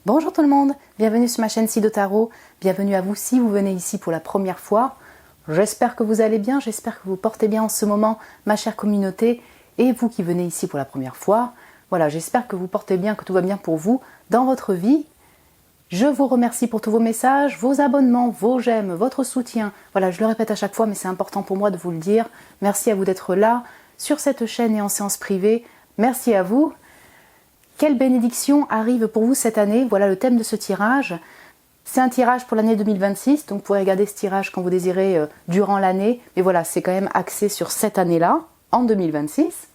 Bonjour tout le monde, bienvenue sur ma chaîne Sido Tarot, bienvenue à vous si vous venez ici pour la première fois. J'espère que vous allez bien, j'espère que vous portez bien en ce moment, ma chère communauté, et vous qui venez ici pour la première fois, voilà, j'espère que vous portez bien, que tout va bien pour vous dans votre vie. Je vous remercie pour tous vos messages, vos abonnements, vos j'aime, votre soutien. Voilà, je le répète à chaque fois, mais c'est important pour moi de vous le dire. Merci à vous d'être là, sur cette chaîne et en séance privée. Merci à vous. Quelle bénédiction arrive pour vous cette année? Voilà le thème de ce tirage. C'est un tirage pour l'année 2026, donc vous pourrez regarder ce tirage quand vous désirez durant l'année. Mais voilà, c'est quand même axé sur cette année-là, en 2026.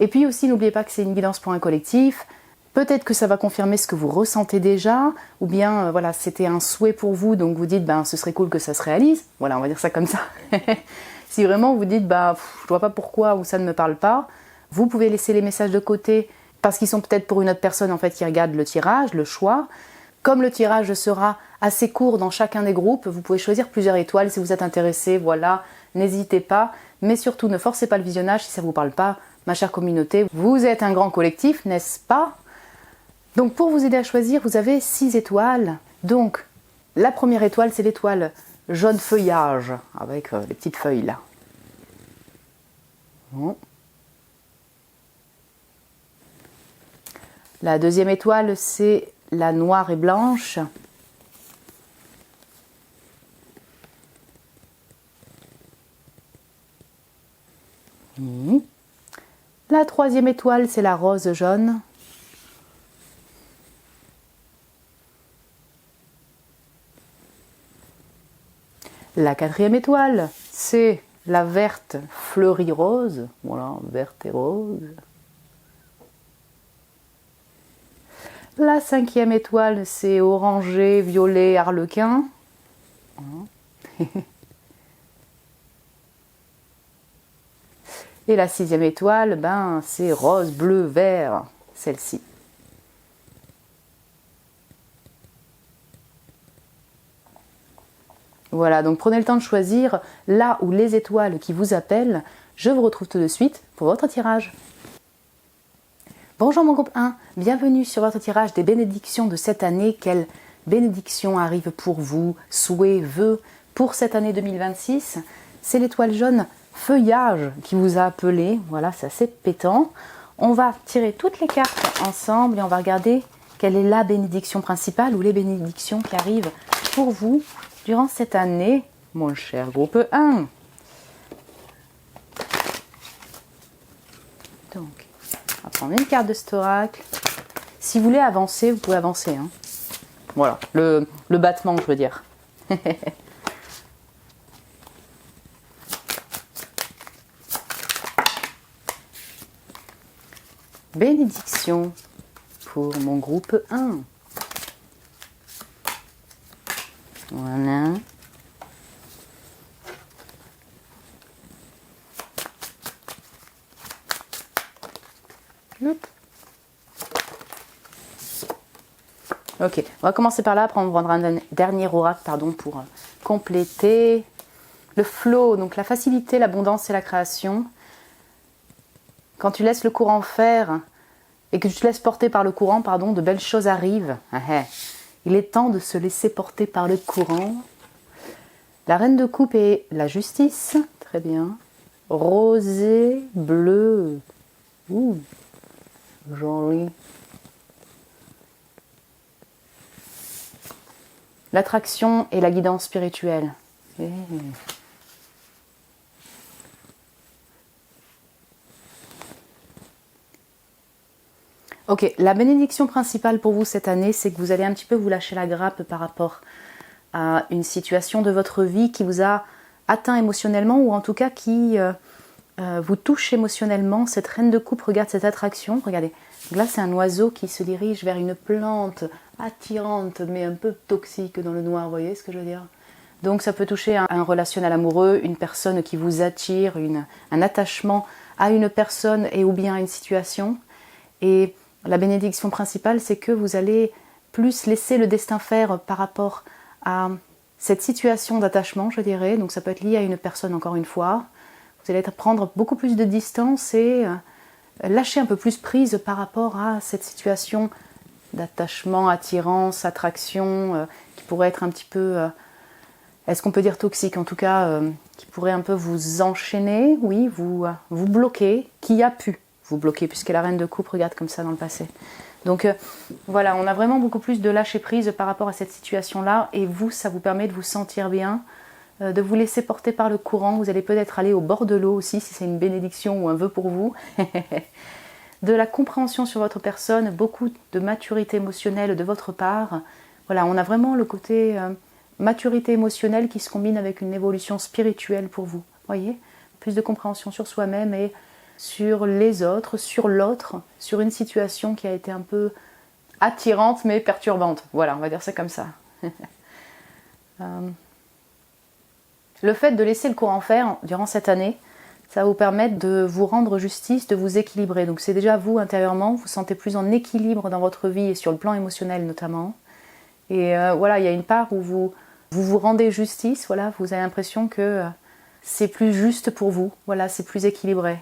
Et puis aussi, n'oubliez pas que c'est une guidance pour un collectif. Peut-être que ça va confirmer ce que vous ressentez déjà, ou bien voilà, c'était un souhait pour vous, donc vous dites ce serait cool que ça se réalise. Voilà, on va dire ça comme ça. Si vraiment vous dites je vois pas pourquoi ou ça ne me parle pas, vous pouvez laisser les messages de côté parce qu'ils sont peut-être pour une autre personne en fait qui regarde le tirage, le choix. Comme le tirage sera assez court dans chacun des groupes, vous pouvez choisir plusieurs étoiles si vous êtes intéressé, voilà, n'hésitez pas. Mais surtout, ne forcez pas le visionnage si ça ne vous parle pas, ma chère communauté. Vous êtes un grand collectif, n'est-ce pas? Donc pour vous aider à choisir, vous avez 6 étoiles. Donc la première étoile, c'est l'étoile jaune feuillage, avec les petites feuilles là. Bon. La deuxième étoile, c'est la noire et blanche. La troisième étoile, c'est la rose jaune. La quatrième étoile, c'est la verte fleurie rose. Voilà, verte et rose. La cinquième étoile, c'est orangé, violet, harlequin. Et la sixième étoile, c'est rose, bleu, vert, celle-ci. Voilà, donc prenez le temps de choisir là où les étoiles qui vous appellent. Je vous retrouve tout de suite pour votre tirage. Bonjour mon groupe 1, bienvenue sur votre tirage des bénédictions de cette année. Quelle bénédiction arrive pour vous, souhaits, vœux pour cette année 2026? C'est l'étoile jaune feuillage qui vous a appelé, voilà, c'est assez pétant. On va tirer toutes les cartes ensemble et on va regarder quelle est la bénédiction principale ou les bénédictions qui arrivent pour vous durant cette année, mon cher groupe 1. Donc, on va prendre une carte de cet oracle. Si vous voulez avancer, vous pouvez avancer. Hein. Voilà, le battement, je veux dire. Bénédiction pour mon groupe 1. Voilà. Ok, on va commencer par là, après on prendra un dernier oracle pour compléter le flow, donc la facilité, l'abondance et la création. Quand tu laisses le courant faire et que tu te laisses porter par le courant, de belles choses arrivent. Il est temps de se laisser porter par le courant. La reine de coupe et la justice, très bien. Rosé, bleu, joli. L'attraction et la guidance spirituelle. Ok, la bénédiction principale pour vous cette année, c'est que vous allez un petit peu vous lâcher la grappe par rapport à une situation de votre vie qui vous a atteint émotionnellement ou en tout cas qui vous touche émotionnellement. Cette reine de coupe, regarde cette attraction, regardez. Donc là, c'est un oiseau qui se dirige vers une plante attirante mais un peu toxique dans le noir, vous voyez ce que je veux dire? Donc ça peut toucher un relationnel amoureux, une personne qui vous attire, un attachement à une personne et ou bien à une situation. Et la bénédiction principale, c'est que vous allez plus laisser le destin faire par rapport à cette situation d'attachement, je dirais. Donc ça peut être lié à une personne, encore une fois. Vous allez prendre beaucoup plus de distance et lâcher un peu plus prise par rapport à cette situation d'attachement, attirance, attraction, qui pourrait être un petit peu, est-ce qu'on peut dire toxique, en tout cas, qui pourrait un peu vous enchaîner, oui, vous bloquer, qui a pu vous bloquer, puisque la reine de coupe regarde comme ça dans le passé. Donc voilà, on a vraiment beaucoup plus de lâcher prise par rapport à cette situation-là, et vous, ça vous permet de vous sentir bien, de vous laisser porter par le courant. Vous allez peut-être aller au bord de l'eau aussi, si c'est une bénédiction ou un vœu pour vous. De la compréhension sur votre personne, beaucoup de maturité émotionnelle de votre part. Voilà, on a vraiment le côté maturité émotionnelle qui se combine avec une évolution spirituelle pour vous. Voyez, plus de compréhension sur soi-même et sur les autres, sur l'autre, sur une situation qui a été un peu attirante mais perturbante. Voilà, on va dire ça comme ça. Le fait de laisser le courant faire durant cette année, ça va vous permettre de vous rendre justice, de vous équilibrer. Donc c'est déjà vous intérieurement, vous vous sentez plus en équilibre dans votre vie et sur le plan émotionnel notamment. Et voilà, il y a une part où vous rendez justice, voilà, vous avez l'impression que c'est plus juste pour vous, voilà, c'est plus équilibré.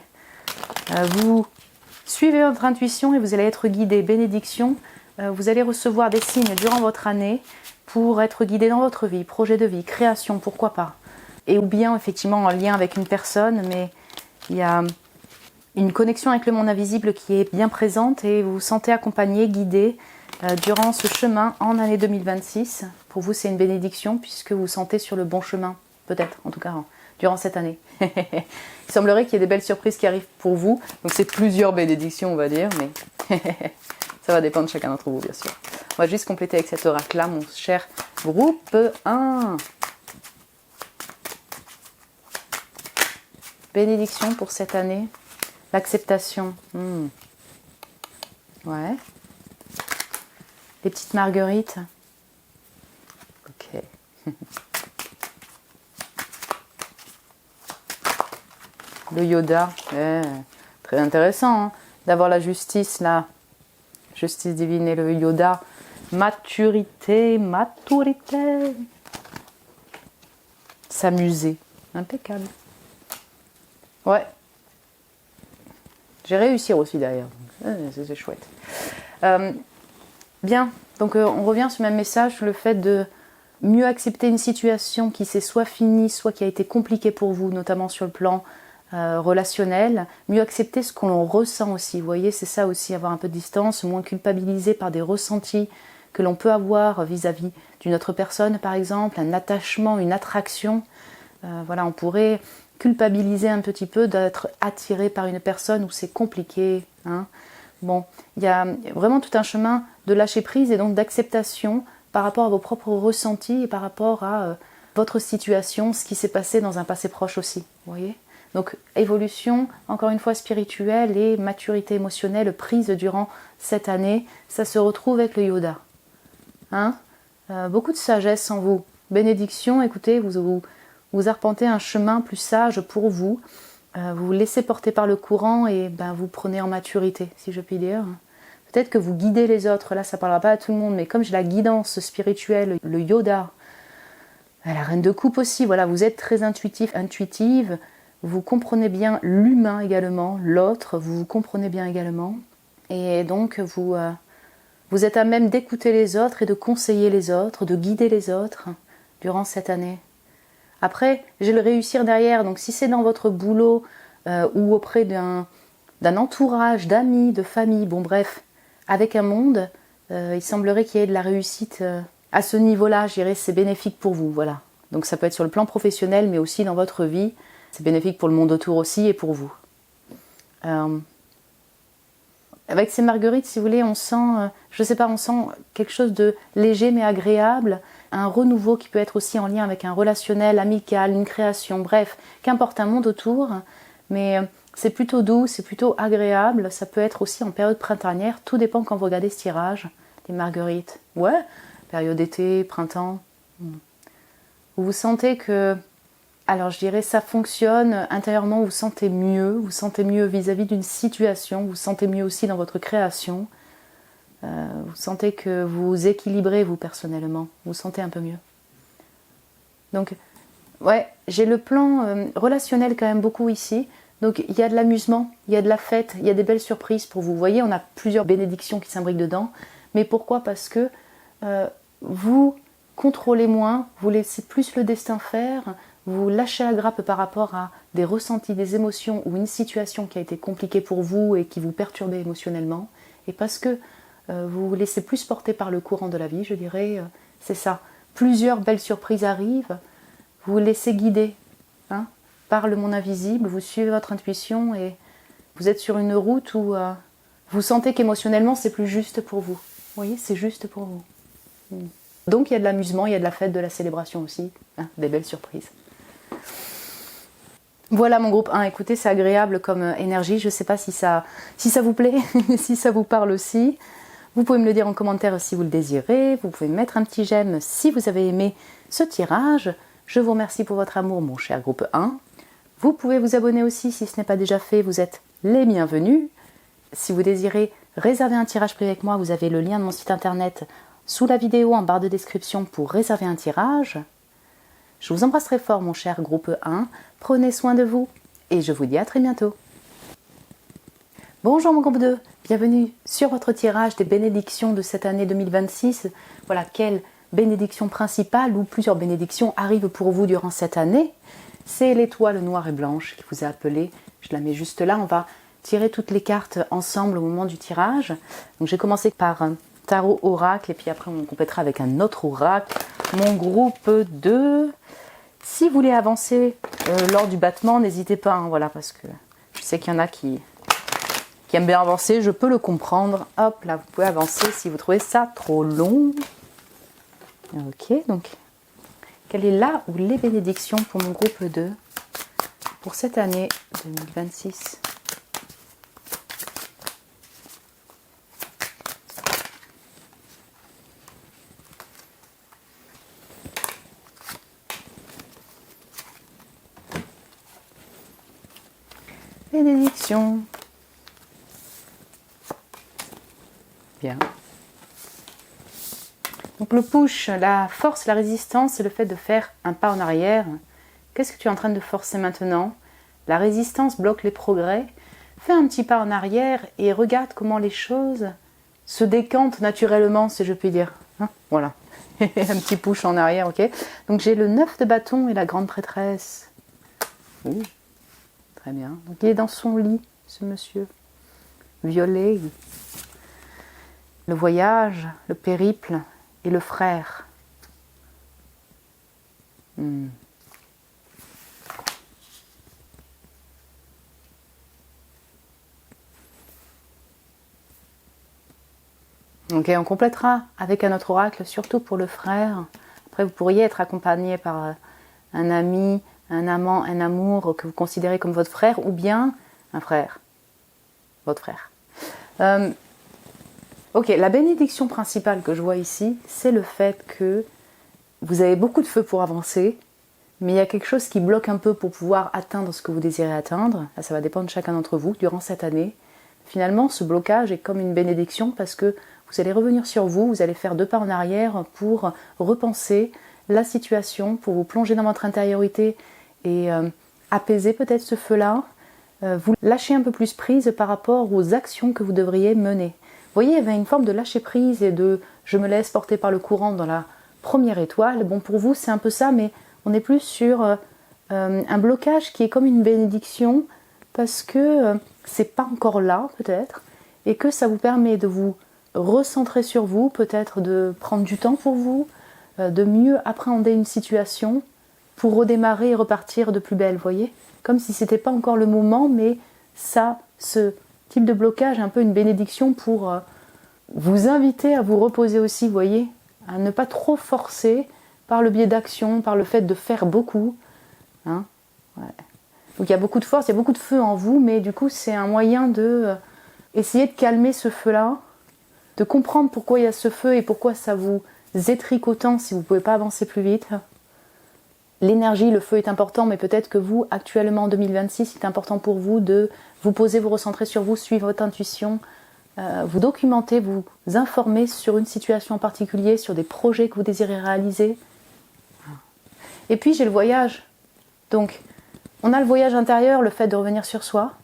Vous suivez votre intuition et vous allez être guidé. Bénédiction, vous allez recevoir des signes durant votre année pour être guidé dans votre vie, projet de vie, création, pourquoi pas. Et ou bien effectivement en lien avec une personne, mais il y a une connexion avec le monde invisible qui est bien présente et vous vous sentez accompagné, guidé durant ce chemin en année 2026. Pour vous, c'est une bénédiction puisque vous vous sentez sur le bon chemin, peut-être en tout cas, durant cette année. Il semblerait qu'il y ait des belles surprises qui arrivent pour vous. Donc c'est plusieurs bénédictions, on va dire, mais ça va dépendre de chacun d'entre vous, bien sûr. On va juste compléter avec cet oracle-là, mon cher groupe 1. Bénédiction pour cette année. L'acceptation. Ouais. Les petites marguerites. Ok. Le Yoda. Très intéressant hein, d'avoir la justice là. Justice divine et le Yoda. Maturité. S'amuser. Impeccable. Ouais. J'ai réussi aussi d'ailleurs. C'est chouette. Bien. Donc on revient sur le même message, le fait de mieux accepter une situation qui s'est soit finie, soit qui a été compliquée pour vous, notamment sur le plan relationnel. Mieux accepter ce que l'on ressent aussi. Vous voyez, c'est ça aussi, avoir un peu de distance, moins culpabiliser par des ressentis que l'on peut avoir vis-à-vis d'une autre personne, par exemple, un attachement, une attraction. Voilà, on pourrait culpabiliser un petit peu d'être attiré par une personne où c'est compliqué. Hein. Bon, il y a vraiment tout un chemin de lâcher prise et donc d'acceptation par rapport à vos propres ressentis et par rapport à votre situation, ce qui s'est passé dans un passé proche aussi. Vous voyez ? Donc évolution, encore une fois spirituelle et maturité émotionnelle prise durant cette année, ça se retrouve avec le Yoda. Hein ? Beaucoup de sagesse en vous. Bénédiction, écoutez, vous arpentez un chemin plus sage pour vous. Vous vous laissez porter par le courant et vous prenez en maturité, si je puis dire. Peut-être que vous guidez les autres, là ça ne parlera pas à tout le monde, mais comme j'ai la guidance spirituelle, le Yoda, la reine de coupe aussi, voilà, vous êtes très intuitive, vous comprenez bien l'humain également, l'autre, vous vous comprenez bien également. Et donc vous êtes à même d'écouter les autres et de conseiller les autres, de guider les autres durant cette année. Après, j'ai le réussir derrière, donc si c'est dans votre boulot ou auprès d'un entourage, d'amis, de famille, bon bref, avec un monde, il semblerait qu'il y ait de la réussite à ce niveau-là, je dirais, c'est bénéfique pour vous, voilà. Donc ça peut être sur le plan professionnel, mais aussi dans votre vie, c'est bénéfique pour le monde autour aussi et pour vous. Avec ces marguerites, si vous voulez, on sent, on sent quelque chose de léger mais agréable, un renouveau qui peut être aussi en lien avec un relationnel, amical, une création, bref, qu'importe un monde autour, mais c'est plutôt doux, c'est plutôt agréable, ça peut être aussi en période printanière, tout dépend quand vous regardez ce tirage, les marguerites. Ouais, période été, printemps. Vous sentez que, alors je dirais ça fonctionne, intérieurement vous sentez mieux vis-à-vis d'une situation, vous sentez mieux aussi dans votre création. Vous sentez que vous équilibrez vous personnellement, vous sentez un peu mieux. Donc, ouais, j'ai le plan relationnel quand même beaucoup ici. Donc il y a de l'amusement, il y a de la fête, il y a des belles surprises pour vous. Vous voyez, on a plusieurs bénédictions qui s'imbriquent dedans. Mais pourquoi? Parce que vous contrôlez moins, vous laissez plus le destin faire, vous lâchez la grappe par rapport à des ressentis, des émotions ou une situation qui a été compliquée pour vous et qui vous perturbait émotionnellement. Et parce que vous vous laissez plus porter par le courant de la vie, je dirais, c'est ça. Plusieurs belles surprises arrivent, vous vous laissez guider par le monde invisible, vous suivez votre intuition et vous êtes sur une route où vous sentez qu'émotionnellement c'est plus juste pour vous. Vous voyez, c'est juste pour vous. Donc il y a de l'amusement, il y a de la fête, de la célébration aussi, des belles surprises. Voilà mon groupe 1, écoutez, c'est agréable comme énergie, je ne sais pas si ça vous plaît, si ça vous parle aussi. Vous pouvez me le dire en commentaire si vous le désirez, vous pouvez mettre un petit j'aime si vous avez aimé ce tirage. Je vous remercie pour votre amour mon cher groupe 1. Vous pouvez vous abonner aussi si ce n'est pas déjà fait, vous êtes les bienvenus. Si vous désirez réserver un tirage privé avec moi, vous avez le lien de mon site internet sous la vidéo en barre de description pour réserver un tirage. Je vous embrasse très fort mon cher groupe 1, prenez soin de vous et je vous dis à très bientôt. Bonjour mon groupe 2, bienvenue sur votre tirage des bénédictions de cette année 2026. Voilà, quelle bénédiction principale ou plusieurs bénédictions arrivent pour vous durant cette année. C'est l'étoile noire et blanche qui vous a appelé, je la mets juste là, on va tirer toutes les cartes ensemble au moment du tirage. Donc j'ai commencé par un tarot oracle et puis après on complétera avec un autre oracle. Mon groupe 2, si vous voulez avancer lors du battement, n'hésitez pas, voilà, parce que je sais qu'il y en a qui aiment bien avancer, je peux le comprendre. Hop, là, vous pouvez avancer si vous trouvez ça trop long. Ok, donc, quelle est là ou les bénédictions pour mon groupe 2 pour cette année 2026? Bénédiction. Bien. Donc le push, la force, la résistance, c'est le fait de faire un pas en arrière. Qu'est-ce que tu es en train de forcer maintenant? La résistance bloque les progrès. Fais un petit pas en arrière et regarde comment les choses se décantent naturellement, si je puis dire. Voilà. Un petit push en arrière, ok. Donc j'ai le 9 de bâton et la grande prêtresse. Ouh. Très bien. Donc il est dans son lit, ce monsieur. Violet. Le voyage, le périple et le frère. Ok, on complétera avec un autre oracle, surtout pour le frère. Après, vous pourriez être accompagné par un ami, un amant, un amour que vous considérez comme votre frère, ou bien un frère, votre frère. Ok, la bénédiction principale que je vois ici, c'est le fait que vous avez beaucoup de feu pour avancer, mais il y a quelque chose qui bloque un peu pour pouvoir atteindre ce que vous désirez atteindre. Là, ça va dépendre de chacun d'entre vous durant cette année. Finalement, ce blocage est comme une bénédiction parce que vous allez revenir sur vous, vous allez faire 2 pas en arrière pour repenser la situation, pour vous plonger dans votre intériorité et apaiser peut-être ce feu-là. Vous lâchez un peu plus prise par rapport aux actions que vous devriez mener. Vous voyez, il y avait une forme de lâcher prise et de « je me laisse porter par le courant » dans la première étoile. Bon, pour vous, c'est un peu ça, mais on est plus sur un blocage qui est comme une bénédiction parce que c'est pas encore là, peut-être, et que ça vous permet de vous recentrer sur vous, peut-être de prendre du temps pour vous, de mieux appréhender une situation pour redémarrer et repartir de plus belle, vous voyez? Comme si c'était pas encore le moment, mais ça, ce type de blocage est un peu une bénédiction pour vous inviter à vous reposer aussi, vous voyez? À ne pas trop forcer par le biais d'action, par le fait de faire beaucoup. Hein, ouais. Donc il y a beaucoup de force, il y a beaucoup de feu en vous, mais du coup c'est un moyen de essayer de calmer ce feu-là, de comprendre pourquoi il y a ce feu et pourquoi ça vous étrique autant si vous ne pouvez pas avancer plus vite. L'énergie, le feu est important, mais peut-être que vous, actuellement en 2026, c'est important pour vous de vous poser, vous recentrer sur vous, suivre votre intuition, vous documenter, vous informer sur une situation en particulier, sur des projets que vous désirez réaliser. Et puis j'ai le voyage. Donc, on a le voyage intérieur, le fait de revenir sur soi.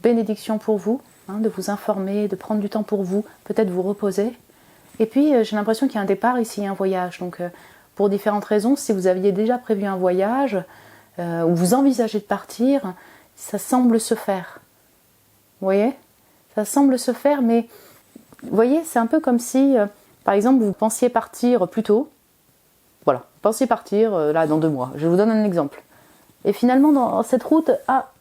Bénédiction pour vous, de vous informer, de prendre du temps pour vous, peut-être vous reposer. Et puis j'ai l'impression qu'il y a un départ ici, un voyage. Donc pour différentes raisons, si vous aviez déjà prévu un voyage ou vous envisagez de partir, ça semble se faire. Vous voyez? Ça semble se faire, mais vous voyez, c'est un peu comme si, par exemple, vous pensiez partir plus tôt. Voilà, vous pensiez partir là dans 2 mois. Je vous donne un exemple. Et finalement, dans cette route,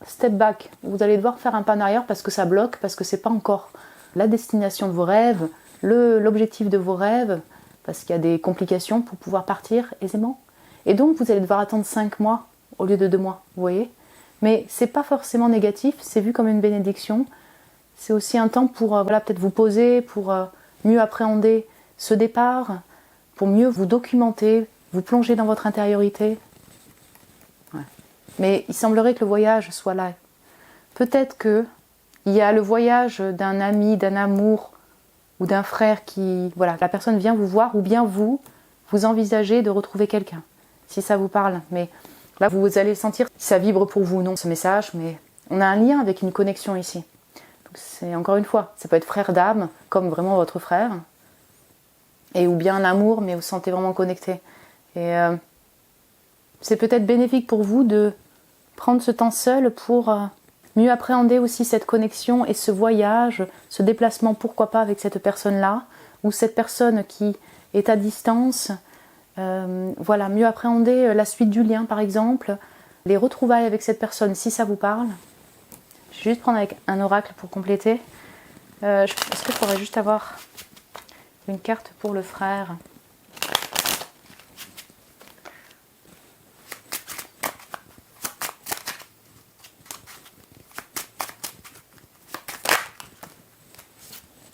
step back. Vous allez devoir faire un pas en arrière parce que ça bloque, parce que c'est pas encore la destination de vos rêves, l'objectif de vos rêves, parce qu'il y a des complications pour pouvoir partir aisément. Et donc, vous allez devoir attendre 5 mois au lieu de 2 mois, vous voyez? Mais c'est pas forcément négatif, c'est vu comme une bénédiction. C'est aussi un temps pour peut-être vous poser, pour mieux appréhender ce départ, pour mieux vous documenter, vous plonger dans votre intériorité. Ouais. Mais il semblerait que le voyage soit là. Peut-être qu'il y a le voyage d'un ami, d'un amour ou d'un frère qui... Voilà, la personne vient vous voir ou bien vous envisagez de retrouver quelqu'un, si ça vous parle. Mais là, vous allez sentir si ça vibre pour vous ou non, ce message. Mais on a un lien avec une connexion ici. C'est encore une fois, ça peut être frère d'âme, comme vraiment votre frère, et ou bien un amour, mais vous sentez vraiment connecté. Et c'est peut-être bénéfique pour vous de prendre ce temps seul pour mieux appréhender aussi cette connexion et ce voyage, ce déplacement, pourquoi pas avec cette personne-là, ou cette personne qui est à distance. Voilà, mieux appréhender la suite du lien, par exemple, les retrouvailles avec cette personne, si ça vous parle. Je vais juste prendre avec un oracle pour compléter. Est-ce que je pourrais juste avoir une carte pour le frère?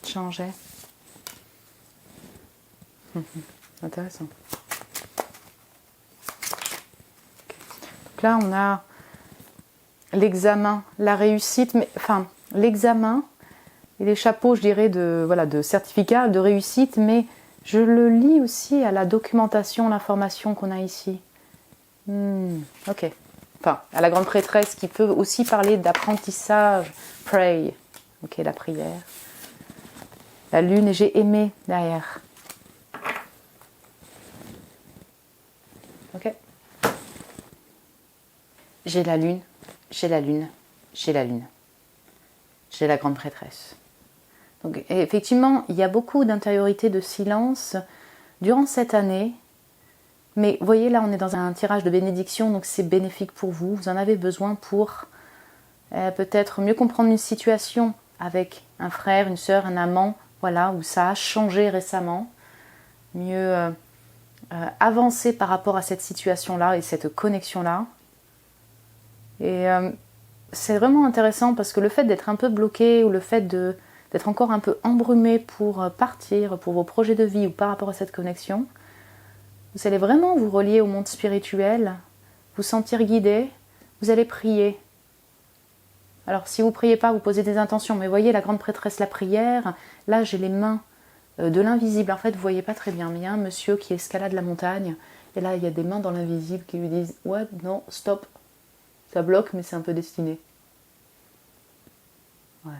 Changer. Intéressant. Donc là, on a l'examen, la réussite, mais enfin l'examen et les chapeaux, je dirais, de certificat, de réussite, mais je le lis aussi à la documentation, l'information qu'on a ici. Ok. Enfin, à la grande prêtresse qui peut aussi parler d'apprentissage, pray. Ok, la prière. La lune et j'ai aimé derrière. Ok. J'ai la lune. J'ai la lune, j'ai la lune, j'ai la grande prêtresse. Donc effectivement, il y a beaucoup d'intériorité, de silence durant cette année. Mais vous voyez, là, on est dans un tirage de bénédiction, donc c'est bénéfique pour vous. Vous en avez besoin pour peut-être mieux comprendre une situation avec un frère, une sœur, un amant, voilà, où ça a changé récemment. Mieux avancer par rapport à cette situation-là et cette connexion-là. Et c'est vraiment intéressant parce que le fait d'être un peu bloqué ou le fait d'être encore un peu embrumé pour partir, pour vos projets de vie ou par rapport à cette connexion, vous allez vraiment vous relier au monde spirituel, vous sentir guidé, vous allez prier. Alors si vous ne priez pas, vous posez des intentions, mais voyez la grande prêtresse, la prière, là j'ai les mains de l'invisible. En fait, vous ne voyez pas très bien, mais il y a un monsieur qui escalade la montagne, et là il y a des mains dans l'invisible qui lui disent « Ouais, non, stop ». Ça bloque, mais c'est un peu destiné. Ouais.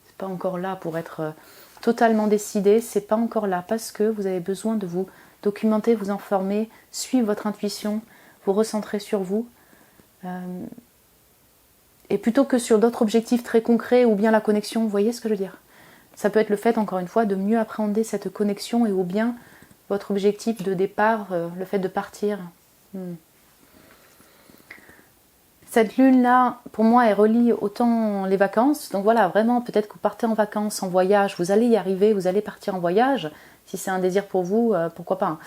C'est pas encore là pour être totalement décidé. C'est pas encore là parce que vous avez besoin de vous documenter, vous informer, suivre votre intuition, vous recentrer sur vous. Et plutôt que sur d'autres objectifs très concrets ou bien la connexion, vous voyez ce que je veux dire? Ça peut être le fait, encore une fois, de mieux appréhender cette connexion et ou bien votre objectif de départ, le fait de partir. Cette lune-là, pour moi, elle relie autant les vacances. Donc voilà, vraiment, peut-être que vous partez en vacances, en voyage, vous allez y arriver, vous allez partir en voyage. Si c'est un désir pour vous, pourquoi pas.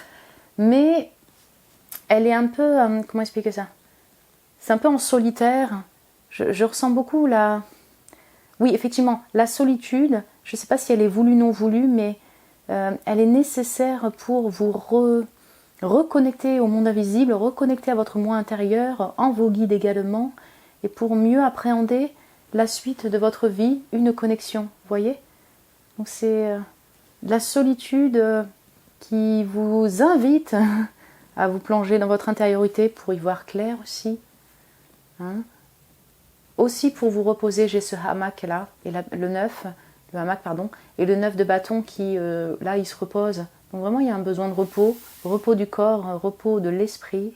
Mais elle est un peu... comment expliquer ça? C'est un peu en solitaire. Je ressens beaucoup la... Oui, effectivement, la solitude, je ne sais pas si elle est voulue ou non voulue, mais elle est nécessaire pour vous reconnecter au monde invisible, reconnecter à votre moi intérieur, en vos guides également, et pour mieux appréhender la suite de votre vie, une connexion, vous voyez? Donc c'est la solitude qui vous invite à vous plonger dans votre intériorité pour y voir clair aussi. Aussi pour vous reposer, j'ai ce hamac là, et le 9, le hamac, pardon, et le 9 de bâton qui, là, il se repose. Donc vraiment, il y a un besoin de repos, repos du corps, repos de l'esprit,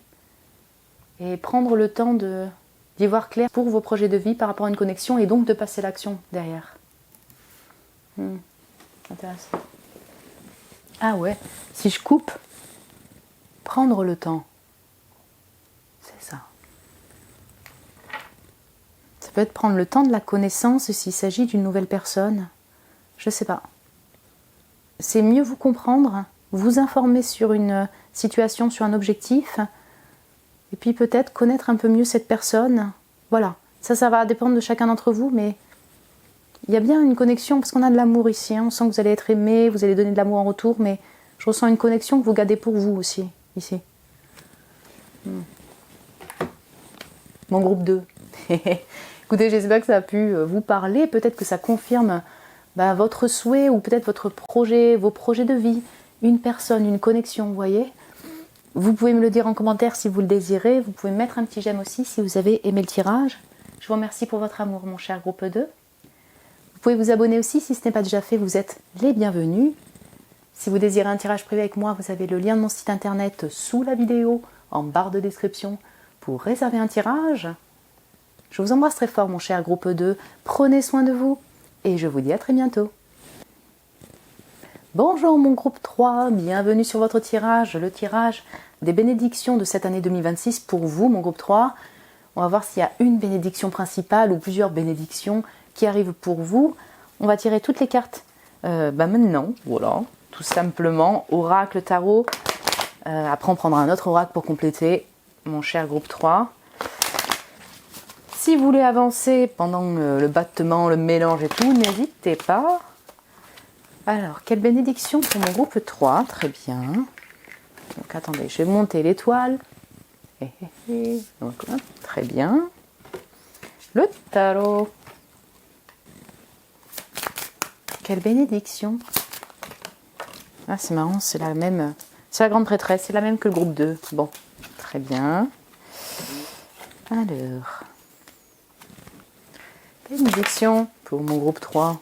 et prendre le temps d'y voir clair pour vos projets de vie par rapport à une connexion, et donc de passer l'action derrière. Intéressant. Ah ouais, si je coupe, prendre le temps. C'est ça. Ça peut être prendre le temps de la connaissance s'il s'agit d'une nouvelle personne. Je sais pas. C'est mieux vous comprendre, vous informer sur une situation, sur un objectif, et puis peut-être connaître un peu mieux cette personne. Voilà. Ça va dépendre de chacun d'entre vous, mais il y a bien une connexion, parce qu'on a de l'amour ici, hein. On sent que vous allez être aimé, vous allez donner de l'amour en retour, mais je ressens une connexion que vous gardez pour vous aussi, ici. Mon groupe 2. Écoutez, j'espère que ça a pu vous parler, peut-être que ça confirme votre souhait, ou peut-être votre projet, vos projets de vie, une personne, une connexion, vous voyez. Vous pouvez me le dire en commentaire si vous le désirez, vous pouvez mettre un petit j'aime aussi si vous avez aimé le tirage. Je vous remercie pour votre amour, mon cher groupe 2. Vous pouvez vous abonner aussi si ce n'est pas déjà fait, vous êtes les bienvenus. Si vous désirez un tirage privé avec moi, vous avez le lien de mon site internet sous la vidéo, en barre de description, pour réserver un tirage. Je vous embrasse très fort, mon cher groupe 2. Prenez soin de vous et je vous dis à très bientôt. Bonjour mon groupe 3, bienvenue sur votre tirage, le tirage des bénédictions de cette année 2026 pour vous, mon groupe 3. On va voir s'il y a une bénédiction principale ou plusieurs bénédictions qui arrivent pour vous. On va tirer toutes les cartes maintenant, voilà, tout simplement, oracle tarot. Après on prendra un autre oracle pour compléter, mon cher groupe 3. Si vous voulez avancer pendant le battement, le mélange et tout, n'hésitez pas. Alors, quelle bénédiction pour mon groupe 3, très bien. Donc attendez, je vais monter l'étoile. Donc, très bien. Le tarot. Quelle bénédiction. Ah, c'est marrant, c'est la même. C'est la grande prêtresse, c'est la même que le groupe 2. Bon, très bien. Alors. Bénédiction pour mon groupe 3.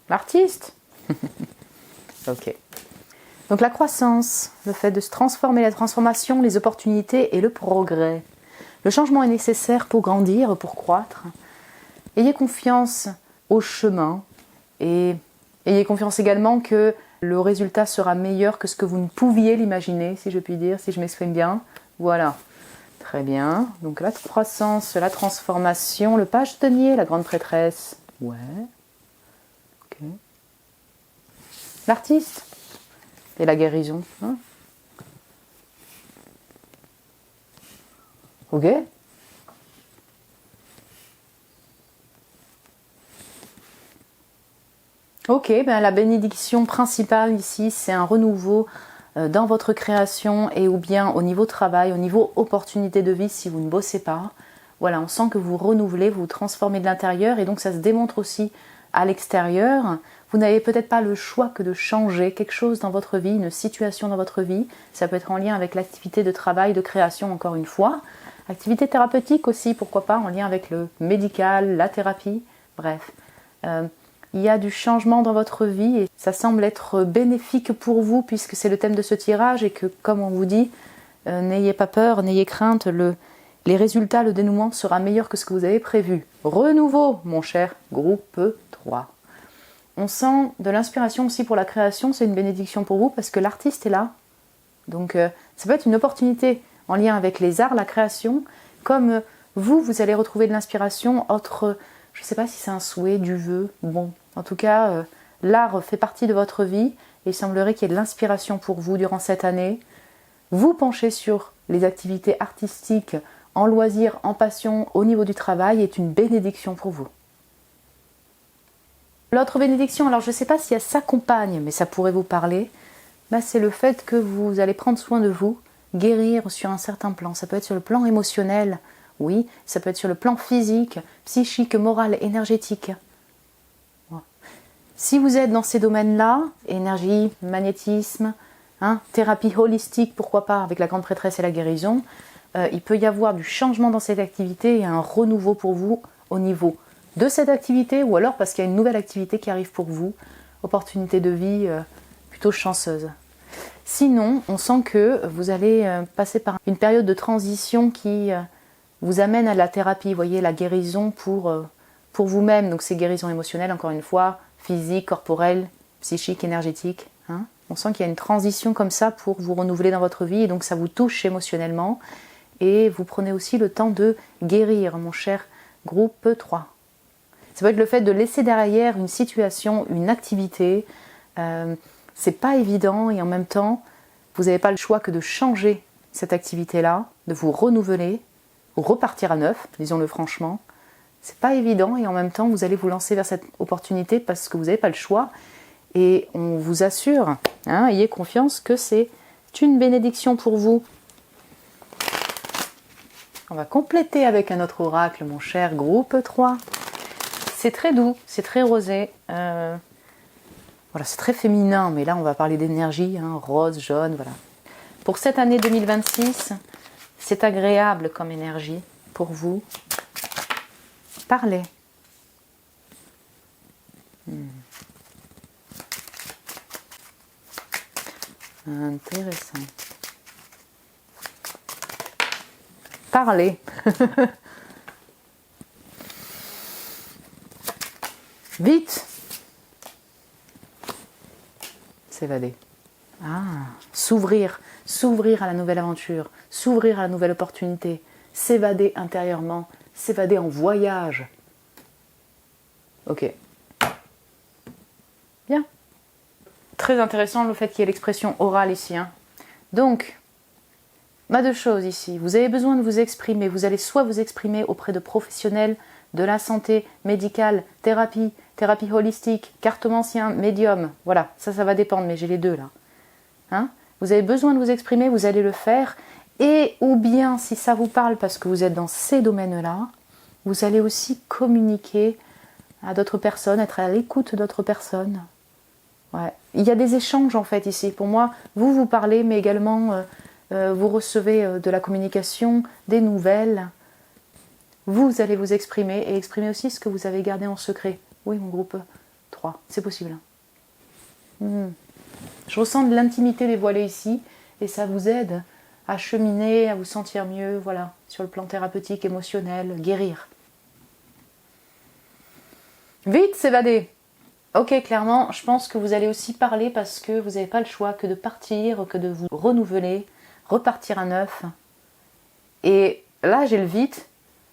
L'artiste. Ok. Donc la croissance, le fait de se transformer, la transformation, les opportunités et le progrès. Le changement est nécessaire pour grandir, pour croître. Ayez confiance au chemin et ayez confiance également que le résultat sera meilleur que ce que vous ne pouviez l'imaginer, si je puis dire, si je m'exprime bien. Voilà. Très bien. Donc la croissance, la transformation, le page denier, la grande prêtresse. Ouais. Ok. L'artiste et la guérison. Hein. Ok. Ok, la bénédiction principale ici, c'est un renouveau dans votre création et ou bien au niveau travail, au niveau opportunité de vie si vous ne bossez pas. Voilà, on sent que vous renouvelez, vous transformez de l'intérieur et donc ça se démontre aussi à l'extérieur. Vous n'avez peut-être pas le choix que de changer quelque chose dans votre vie, une situation dans votre vie. Ça peut être en lien avec l'activité de travail, de création encore une fois. Activité thérapeutique aussi, pourquoi pas, en lien avec le médical, la thérapie, bref. Il y a du changement dans votre vie et ça semble être bénéfique pour vous puisque c'est le thème de ce tirage et que, comme on vous dit, n'ayez pas peur, n'ayez crainte, les résultats, le dénouement sera meilleur que ce que vous avez prévu. Renouveau, mon cher groupe 3. On sent de l'inspiration aussi pour la création, c'est une bénédiction pour vous parce que l'artiste est là. Donc ça peut être une opportunité en lien avec les arts, la création, comme vous allez retrouver de l'inspiration, je ne sais pas si c'est un souhait, du vœu, bon, en tout cas, l'art fait partie de votre vie et il semblerait qu'il y ait de l'inspiration pour vous durant cette année. Vous penchez sur les activités artistiques, en loisir, en passion, au niveau du travail, est une bénédiction pour vous. L'autre bénédiction, alors je ne sais pas si elle s'accompagne, mais ça pourrait vous parler, c'est le fait que vous allez prendre soin de vous, guérir sur un certain plan. Ça peut être sur le plan émotionnel, oui, ça peut être sur le plan physique, psychique, moral, énergétique. Voilà. Si vous êtes dans ces domaines-là, énergie, magnétisme, thérapie holistique, pourquoi pas, avec la grande prêtresse et la guérison, il peut y avoir du changement dans cette activité et un renouveau pour vous au niveau de cette activité ou alors parce qu'il y a une nouvelle activité qui arrive pour vous, opportunité de vie plutôt chanceuse. Sinon, on sent que vous allez passer par une période de transition qui vous amène à la thérapie, vous voyez, la guérison pour vous-même. Donc c'est guérison émotionnelle, encore une fois, physique, corporelle, psychique, énergétique. Hein. On sent qu'il y a une transition comme ça pour vous renouveler dans votre vie et donc ça vous touche émotionnellement. Et vous prenez aussi le temps de guérir, mon cher groupe 3. Ça peut être le fait de laisser derrière une situation, une activité. C'est pas évident et en même temps, vous n'avez pas le choix que de changer cette activité-là, de vous renouveler, ou repartir à neuf, disons-le franchement. C'est pas évident et en même temps, vous allez vous lancer vers cette opportunité parce que vous n'avez pas le choix. Et on vous assure, ayez confiance que c'est une bénédiction pour vous. On va compléter avec un autre oracle, mon cher groupe 3. C'est très doux, c'est très rosé. Voilà, c'est très féminin, mais là on va parler d'énergie, rose, jaune, voilà. Pour cette année 2026, c'est agréable comme énergie pour vous. Parlez. Intéressant. Parlez. Vite. S'évader. S'ouvrir à la nouvelle aventure, s'ouvrir à la nouvelle opportunité, s'évader intérieurement, s'évader en voyage. Ok. Bien. Très intéressant le fait qu'il y ait l'expression orale ici. Donc, deux choses ici. Vous avez besoin de vous exprimer. Vous allez soit vous exprimer auprès de professionnels de la santé médicale, thérapie holistique, cartomancien, médium. Voilà, ça va dépendre, mais j'ai les deux là. Vous avez besoin de vous exprimer, vous allez le faire. Et ou bien, si ça vous parle parce que vous êtes dans ces domaines-là, vous allez aussi communiquer à d'autres personnes, être à l'écoute d'autres personnes. Ouais. Il y a des échanges en fait ici. Pour moi, vous parlez, mais également vous recevez de la communication, des nouvelles. Vous allez vous exprimer et exprimer aussi ce que vous avez gardé en secret. Oui, mon groupe 3, c'est possible. Je ressens de l'intimité dévoilée ici et ça vous aide à cheminer, à vous sentir mieux, voilà, sur le plan thérapeutique, émotionnel, guérir. Vite, s'évader. Ok, clairement, je pense que vous allez aussi parler parce que vous n'avez pas le choix que de partir, que de vous renouveler, repartir à neuf. Et là, j'ai le vite.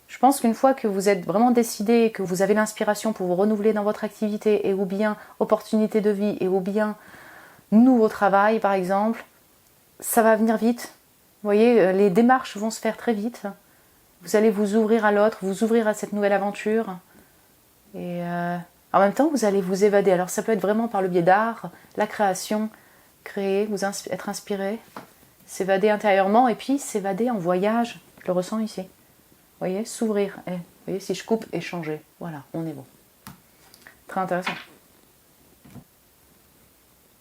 Je pense qu'une fois que vous êtes vraiment décidé, que vous avez l'inspiration pour vous renouveler dans votre activité, et ou bien opportunité de vie, et ou bien nouveau travail par exemple, ça va venir vite. Vous voyez, les démarches vont se faire très vite. Vous allez vous ouvrir à l'autre, vous ouvrir à cette nouvelle aventure. Et en même temps, vous allez vous évader. Alors ça peut être vraiment par le biais d'art, la création, créer, être inspiré, s'évader intérieurement et puis s'évader en voyage. Je le ressens ici. Vous voyez, s'ouvrir. Vous voyez, si je coupe, échanger. Voilà, on est bon. Très intéressant.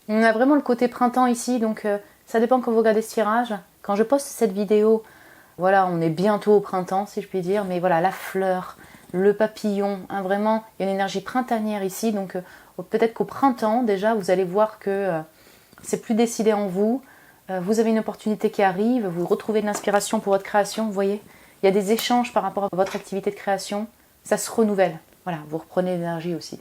On a vraiment le côté printemps ici, donc ça dépend quand vous regardez ce tirage. Quand je poste cette vidéo, voilà, on est bientôt au printemps, si je puis dire, mais voilà, la fleur, le papillon, vraiment, il y a une énergie printanière ici, donc peut-être qu'au printemps, déjà, vous allez voir que c'est plus décidé en vous, vous avez une opportunité qui arrive, vous retrouvez de l'inspiration pour votre création, vous voyez, il y a des échanges par rapport à votre activité de création, ça se renouvelle, voilà, vous reprenez l'énergie aussi.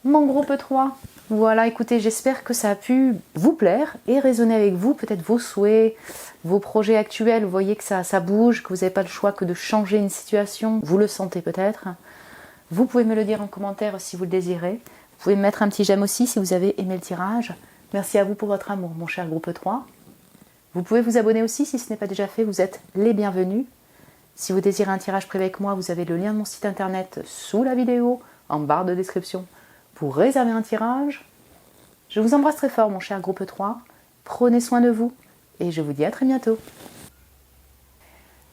Mon groupe 3, voilà, écoutez, j'espère que ça a pu vous plaire et résonner avec vous, peut-être vos souhaits, vos projets actuels, vous voyez que ça bouge, que vous n'avez pas le choix que de changer une situation, vous le sentez peut-être. Vous pouvez me le dire en commentaire si vous le désirez. Vous pouvez me mettre un petit j'aime aussi si vous avez aimé le tirage. Merci à vous pour votre amour, mon cher groupe 3. Vous pouvez vous abonner aussi si ce n'est pas déjà fait, vous êtes les bienvenus. Si vous désirez un tirage privé avec moi, vous avez le lien de mon site internet sous la vidéo, en barre de description, pour réserver un tirage. Je vous embrasse très fort, mon cher groupe 3. Prenez soin de vous et je vous dis à très bientôt.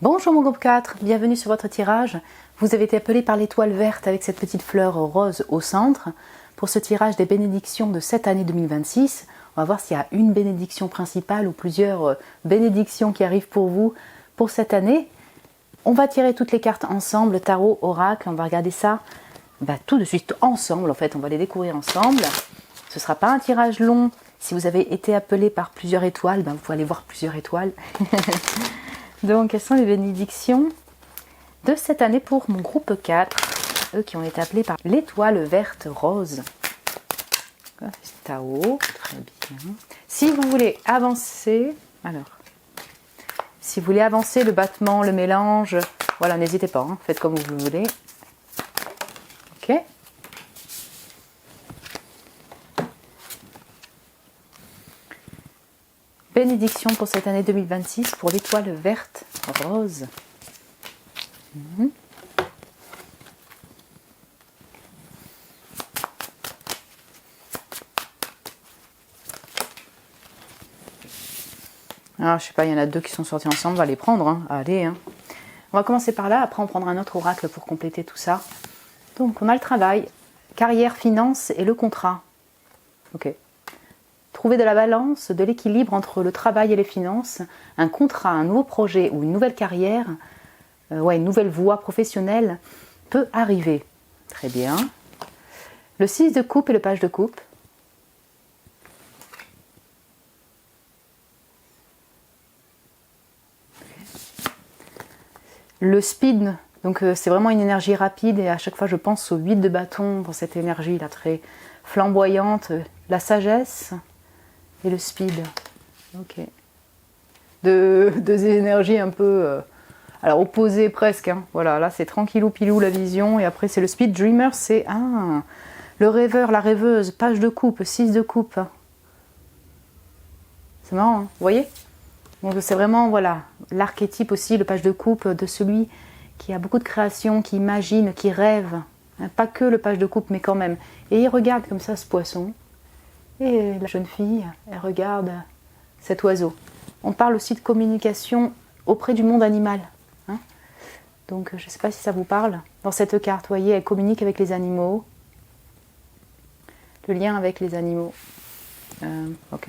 Bonjour mon groupe 4, bienvenue sur votre tirage. Vous avez été appelé par l'étoile verte avec cette petite fleur rose au centre pour ce tirage des bénédictions de cette année 2026. On va voir s'il y a une bénédiction principale ou plusieurs bénédictions qui arrivent pour vous pour cette année. On va tirer toutes les cartes ensemble, tarot, oracle, on va regarder ça tout de suite ensemble. En fait, on va les découvrir ensemble. Ce ne sera pas un tirage long. Si vous avez été appelé par plusieurs étoiles, vous pouvez aller voir plusieurs étoiles. Donc, quelles sont les bénédictions de cette année pour mon groupe 4, eux qui ont été appelés par l'étoile verte rose. Tao, très bien. Si vous voulez avancer, si vous voulez avancer le battement, le mélange, voilà, n'hésitez pas, faites comme vous voulez. Ok. Bénédiction pour cette année 2026 pour l'étoile verte rose. Alors, je sais pas, il y en a deux qui sont sortis ensemble, on va les prendre, allez. On va commencer par là, après on prendra un autre oracle pour compléter tout ça. Donc, on a le travail, carrière, finance et le contrat. Ok. Trouver de la balance, de l'équilibre entre le travail et les finances, un contrat, un nouveau projet ou une nouvelle carrière, une nouvelle voie professionnelle peut arriver. Très bien. Le 6 de coupe et le page de coupe. Le speed, donc c'est vraiment une énergie rapide et à chaque fois je pense au 8 de bâton pour cette énergie là très flamboyante, la sagesse et le speed. Ok. Deux énergies un peu alors opposées presque. Voilà, là c'est tranquillou pilou la vision et après c'est le speed. Dreamer, c'est le rêveur, la rêveuse, page de coupe, 6 de coupe. C'est marrant, vous voyez? Donc c'est vraiment l'archétype aussi, le page de coupe de celui qui a beaucoup de création, qui imagine, qui rêve. Pas que le page de coupe, mais quand même. Et il regarde comme ça ce poisson. Et la jeune fille, elle regarde cet oiseau. On parle aussi de communication auprès du monde animal. Donc je ne sais pas si ça vous parle. Dans cette carte, vous voyez, elle communique avec les animaux. Le lien avec les animaux. Ok.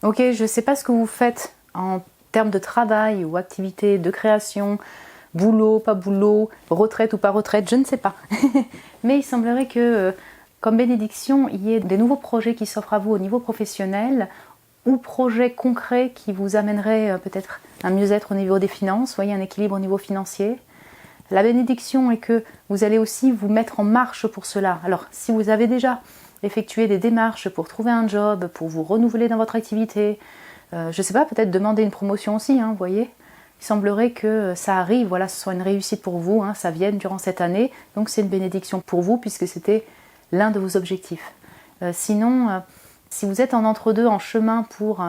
Ok, je ne sais pas ce que vous faites en termes de travail ou activité, de création, boulot, pas boulot, retraite ou pas retraite, je ne sais pas. Mais il semblerait que, comme bénédiction, il y ait des nouveaux projets qui s'offrent à vous au niveau professionnel ou projets concrets qui vous amèneraient peut-être un mieux-être au niveau des finances, vous voyez, un équilibre au niveau financier. La bénédiction est que vous allez aussi vous mettre en marche pour cela. Alors, si vous avez déjà effectué des démarches pour trouver un job, pour vous renouveler dans votre activité, je ne sais pas, peut-être demander une promotion aussi, vous voyez. Il semblerait que ça arrive, voilà, ce soit une réussite pour vous, ça vienne durant cette année. Donc c'est une bénédiction pour vous puisque c'était l'un de vos objectifs. Sinon, si vous êtes en entre-deux, en chemin pour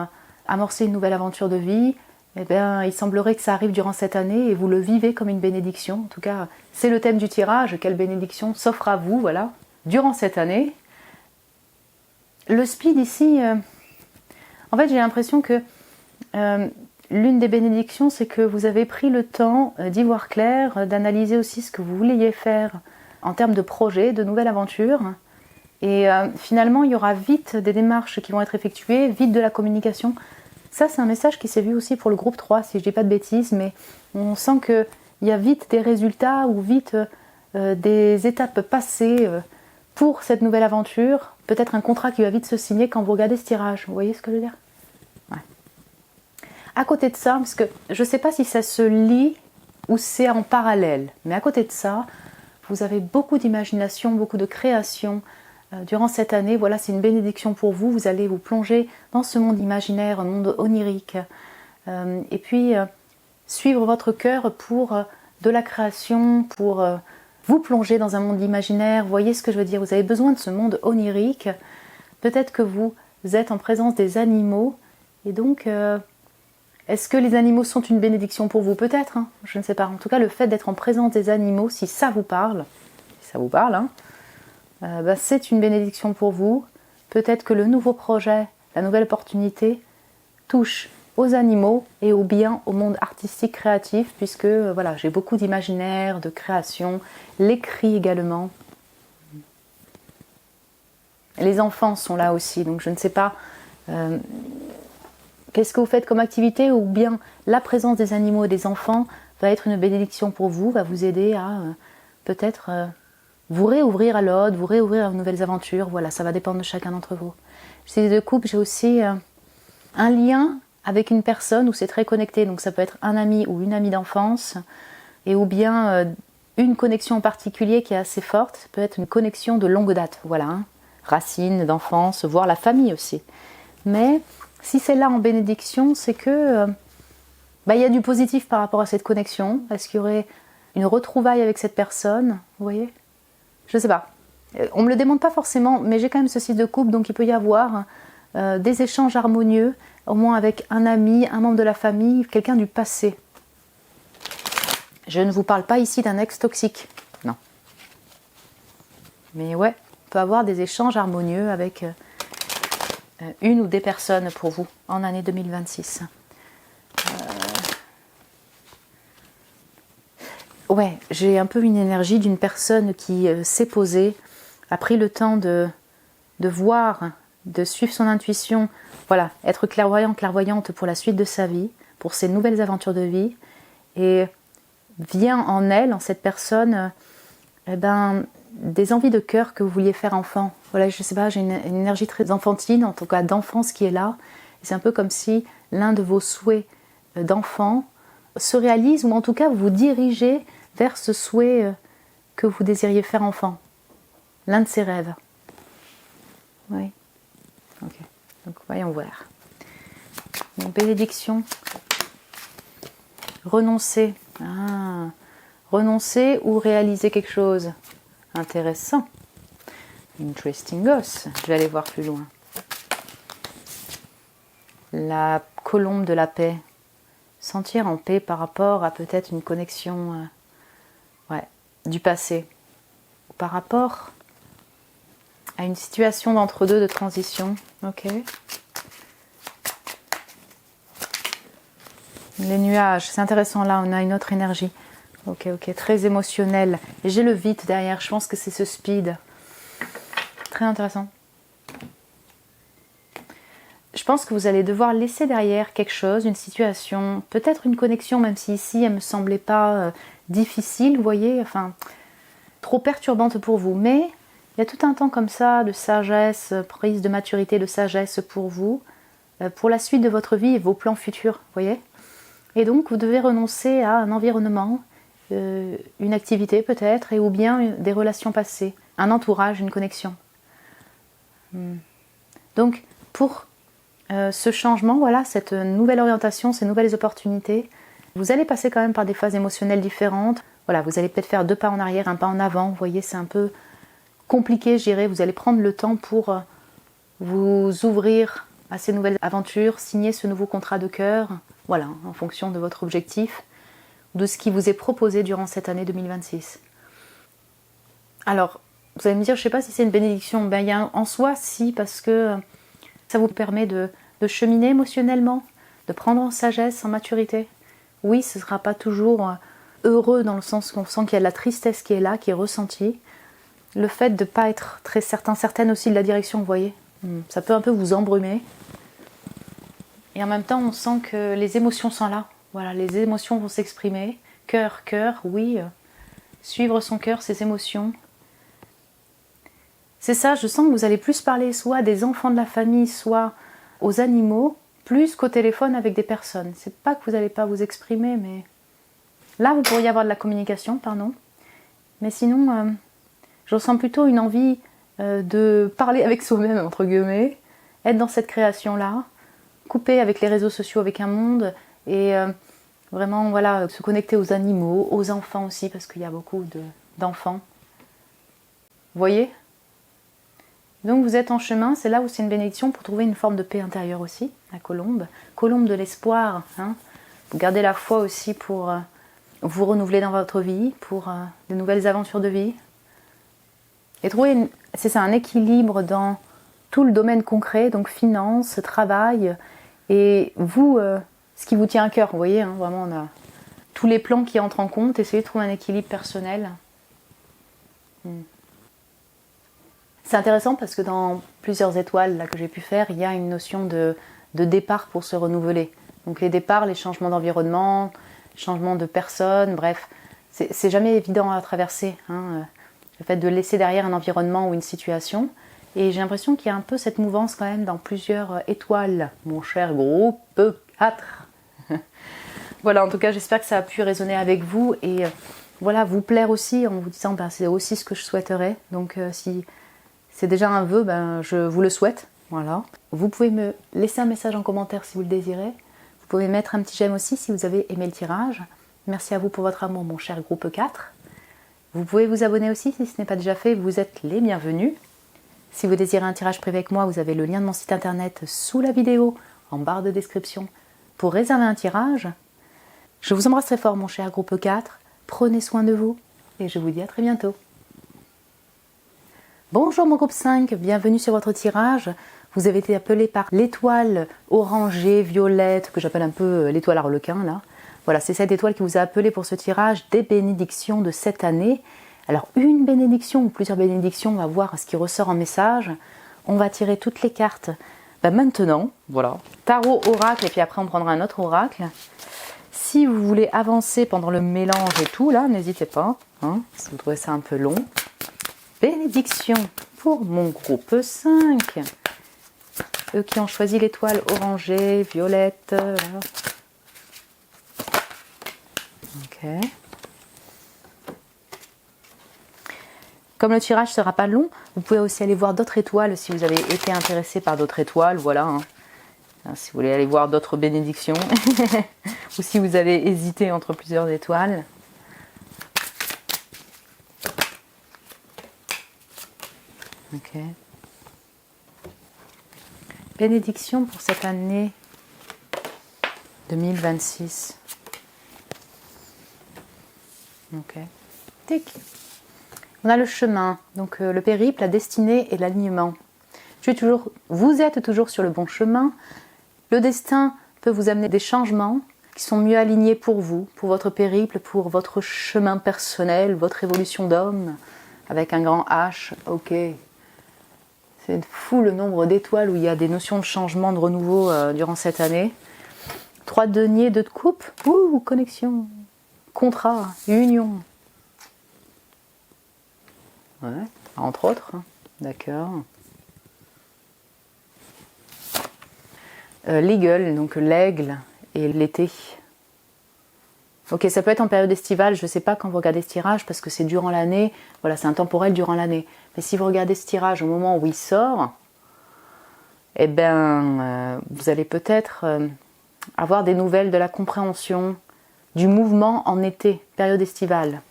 amorcer une nouvelle aventure de vie, il semblerait que ça arrive durant cette année et vous le vivez comme une bénédiction. En tout cas, c'est le thème du tirage, quelle bénédiction s'offre à vous, voilà, durant cette année. Le speed ici, en fait j'ai l'impression que l'une des bénédictions c'est que vous avez pris le temps d'y voir clair, d'analyser aussi ce que vous vouliez faire en termes de projet, de nouvelles aventures. Et finalement il y aura vite des démarches qui vont être effectuées, vite de la communication. Ça c'est un message qui s'est vu aussi pour le groupe 3 si je dis pas de bêtises, mais on sent qu'il y a vite des résultats ou vite des étapes passées pour cette nouvelle aventure. Peut-être un contrat qui va vite se signer quand vous regardez ce tirage. Vous voyez ce que je veux dire? Ouais. À côté de ça, parce que je ne sais pas si ça se lie ou c'est en parallèle, mais à côté de ça, vous avez beaucoup d'imagination, beaucoup de création durant cette année. Voilà, c'est une bénédiction pour vous. Vous allez vous plonger dans ce monde imaginaire, un monde onirique. Et puis, suivre votre cœur pour de la création, pour vous plonger dans un monde imaginaire. Vous voyez ce que je veux dire? Vous avez besoin de ce monde onirique. Peut-être que vous êtes en présence des animaux. Et donc, est-ce que les animaux sont une bénédiction pour vous? Peut-être, je ne sais pas. En tout cas, le fait d'être en présence des animaux, si ça vous parle, c'est une bénédiction pour vous. Peut-être que le nouveau projet, la nouvelle opportunité touche aux animaux et au bien au monde artistique créatif, puisque voilà, j'ai beaucoup d'imaginaire, de création, l'écrit également. Les enfants sont là aussi, donc je ne sais pas Qu'est-ce que vous faites comme activité, ou bien la présence des animaux et des enfants va être une bénédiction pour vous, va vous aider à peut-être vous réouvrir à l'autre, vous réouvrir à de nouvelles aventures. Voilà, ça va dépendre de chacun d'entre vous. Chez les deux couples, j'ai aussi un lien avec une personne où c'est très connecté. Donc ça peut être un ami ou une amie d'enfance, et ou bien une connexion en particulier qui est assez forte. Ça peut être une connexion de longue date, voilà, hein. Racines d'enfance, voire la famille aussi. Mais si c'est là en bénédiction, c'est que il y a du positif par rapport à cette connexion. Est-ce qu'il y aurait une retrouvaille avec cette personne? Vous voyez? Je ne sais pas. On ne me le demande pas forcément, mais j'ai quand même ce site de couple, donc il peut y avoir des échanges harmonieux, au moins avec un ami, un membre de la famille, quelqu'un du passé. Je ne vous parle pas ici d'un ex toxique, non. Mais ouais, on peut avoir des échanges harmonieux avec une ou des personnes pour vous en année 2026. Ouais, j'ai un peu une énergie d'une personne qui s'est posée, a pris le temps de voir, de suivre son intuition, voilà, être clairvoyant, clairvoyante pour la suite de sa vie, pour ses nouvelles aventures de vie, et vient en elle, en cette personne, des envies de cœur que vous vouliez faire enfant. Voilà, je sais pas, j'ai une énergie très enfantine, en tout cas d'enfance qui est là. Et c'est un peu comme si l'un de vos souhaits d'enfant se réalise, ou en tout cas vous vous dirigez vers ce souhait que vous désiriez faire enfant. L'un de ses rêves. Oui. Ok. Donc voyons voir. Donc, bénédiction. Renoncer. Ah. Renoncer ou réaliser quelque chose. Intéressant. Interesting gosse. Je vais aller voir plus loin. La colombe de la paix. Sentir en paix par rapport à peut-être une connexion du passé. Par rapport à une situation d'entre-deux de transition. Ok. Les nuages, c'est intéressant, là on a une autre énergie. Ok, très émotionnel. Et j'ai le vite derrière, je pense que c'est ce speed. Très intéressant. Je pense que vous allez devoir laisser derrière quelque chose, une situation, peut-être une connexion, même si ici elle ne me semblait pas difficile, vous voyez, enfin, trop perturbante pour vous. Mais il y a tout un temps comme ça de sagesse, prise de maturité, de sagesse pour vous, pour la suite de votre vie et vos plans futurs, vous voyez. Et donc vous devez renoncer à un environnement, une activité peut-être, et ou bien des relations passées, un entourage, une connexion. Donc pour ce changement, voilà, cette nouvelle orientation, ces nouvelles opportunités, vous allez passer quand même par des phases émotionnelles différentes. Voilà, vous allez peut-être faire 2 pas en arrière, 1 pas en avant. Vous voyez, c'est un peu compliqué, je dirais. Vous allez prendre le temps pour vous ouvrir à ces nouvelles aventures, signer ce nouveau contrat de cœur. Voilà, en fonction de votre objectif, de ce qui vous est proposé durant cette année 2026. Alors, vous allez me dire, je ne sais pas si c'est une bénédiction. Ben, il y a en soi, si, parce que ça vous permet de cheminer émotionnellement, de prendre en sagesse, en maturité. Oui, ce ne sera pas toujours heureux dans le sens qu'on sent qu'il y a de la tristesse qui est là, qui est ressentie. Le fait de ne pas être très certaine aussi de la direction, vous voyez, ça peut un peu vous embrumer. Et en même temps, on sent que les émotions sont là. Voilà, les émotions vont s'exprimer. Cœur, oui. Suivre son cœur, ses émotions. C'est ça, je sens que vous allez plus parler soit des enfants de la famille, soit aux animaux, plus qu'au téléphone avec des personnes. C'est pas que vous n'allez pas vous exprimer, mais là vous pourriez avoir de la communication, pardon. Mais sinon, je ressens plutôt une envie de parler avec soi-même, entre guillemets, être dans cette création-là, couper avec les réseaux sociaux, avec un monde, et vraiment voilà, se connecter aux animaux, aux enfants aussi, parce qu'il y a beaucoup d'enfants. Vous voyez ? Donc vous êtes en chemin, c'est là où c'est une bénédiction pour trouver une forme de paix intérieure aussi, la colombe. Colombe de l'espoir, hein. Vous gardez la foi aussi pour vous renouveler dans votre vie, pour de nouvelles aventures de vie. Et trouver, c'est ça, un équilibre dans tout le domaine concret, donc finance, travail, et vous, ce qui vous tient à cœur, vous voyez, hein, vraiment on a tous les plans qui entrent en compte, essayez de trouver un équilibre personnel. C'est intéressant parce que dans plusieurs étoiles là, que j'ai pu faire, il y a une notion de départ pour se renouveler. Donc les départs, les changements d'environnement, changements de personnes, bref, c'est jamais évident à traverser. Hein, le fait de laisser derrière un environnement ou une situation. Et j'ai l'impression qu'il y a un peu cette mouvance quand même dans plusieurs étoiles, mon cher groupe 4. Voilà, en tout cas, j'espère que ça a pu résonner avec vous et voilà, vous plaire aussi en vous disant ben, c'est aussi ce que je souhaiterais. Donc si c'est déjà un vœu, ben, je vous le souhaite. Voilà. Vous pouvez me laisser un message en commentaire si vous le désirez. Vous pouvez mettre un petit j'aime aussi si vous avez aimé le tirage. Merci à vous pour votre amour, mon cher groupe 4. Vous pouvez vous abonner aussi si ce n'est pas déjà fait, vous êtes les bienvenus. Si vous désirez un tirage privé avec moi, vous avez le lien de mon site internet sous la vidéo, en barre de description, pour réserver un tirage. Je vous embrasse très fort, mon cher groupe 4. Prenez soin de vous et je vous dis à très bientôt. Bonjour mon groupe 5, bienvenue sur votre tirage. Vous avez été appelé par l'étoile orangée, violette, que j'appelle un peu l'étoile arlequin là. Voilà, c'est cette étoile qui vous a appelé pour ce tirage des bénédictions de cette année. Alors une bénédiction ou plusieurs bénédictions, on va voir ce qui ressort en message. On va tirer toutes les cartes maintenant, voilà. Tarot, oracle et puis après on prendra un autre oracle. Si vous voulez avancer pendant le mélange et tout, là, n'hésitez pas, hein, si vous trouvez ça un peu long. Bénédiction pour mon groupe 5. Eux qui ont choisi l'étoile orangée, violette. Là. Ok. Comme le tirage ne sera pas long, vous pouvez aussi aller voir d'autres étoiles si vous avez été intéressé par d'autres étoiles. Voilà. Hein. Si vous voulez aller voir d'autres bénédictions. Ou si vous avez hésité entre plusieurs étoiles. Ok. Bénédiction pour cette année 2026. Ok. Tic. On a le chemin, donc le périple, la destinée et l'alignement. Vous êtes toujours sur le bon chemin. Le destin peut vous amener des changements qui sont mieux alignés pour vous, pour votre périple, pour votre chemin personnel, votre évolution d'homme, avec un grand H. Ok. C'est fou le nombre d'étoiles où il y a des notions de changement, de renouveau durant cette année. 3 deniers, 2 de coupe. Ouh, connexion. Contrat, union. Ouais, entre autres. D'accord. L'eagle, donc l'aigle et l'été. Ok, ça peut être en période estivale, je ne sais pas quand vous regardez ce tirage parce que c'est durant l'année, voilà, c'est intemporel durant l'année. Mais si vous regardez ce tirage au moment où il sort, eh bien, vous allez peut-être avoir des nouvelles de la compréhension du mouvement en été, période estivale.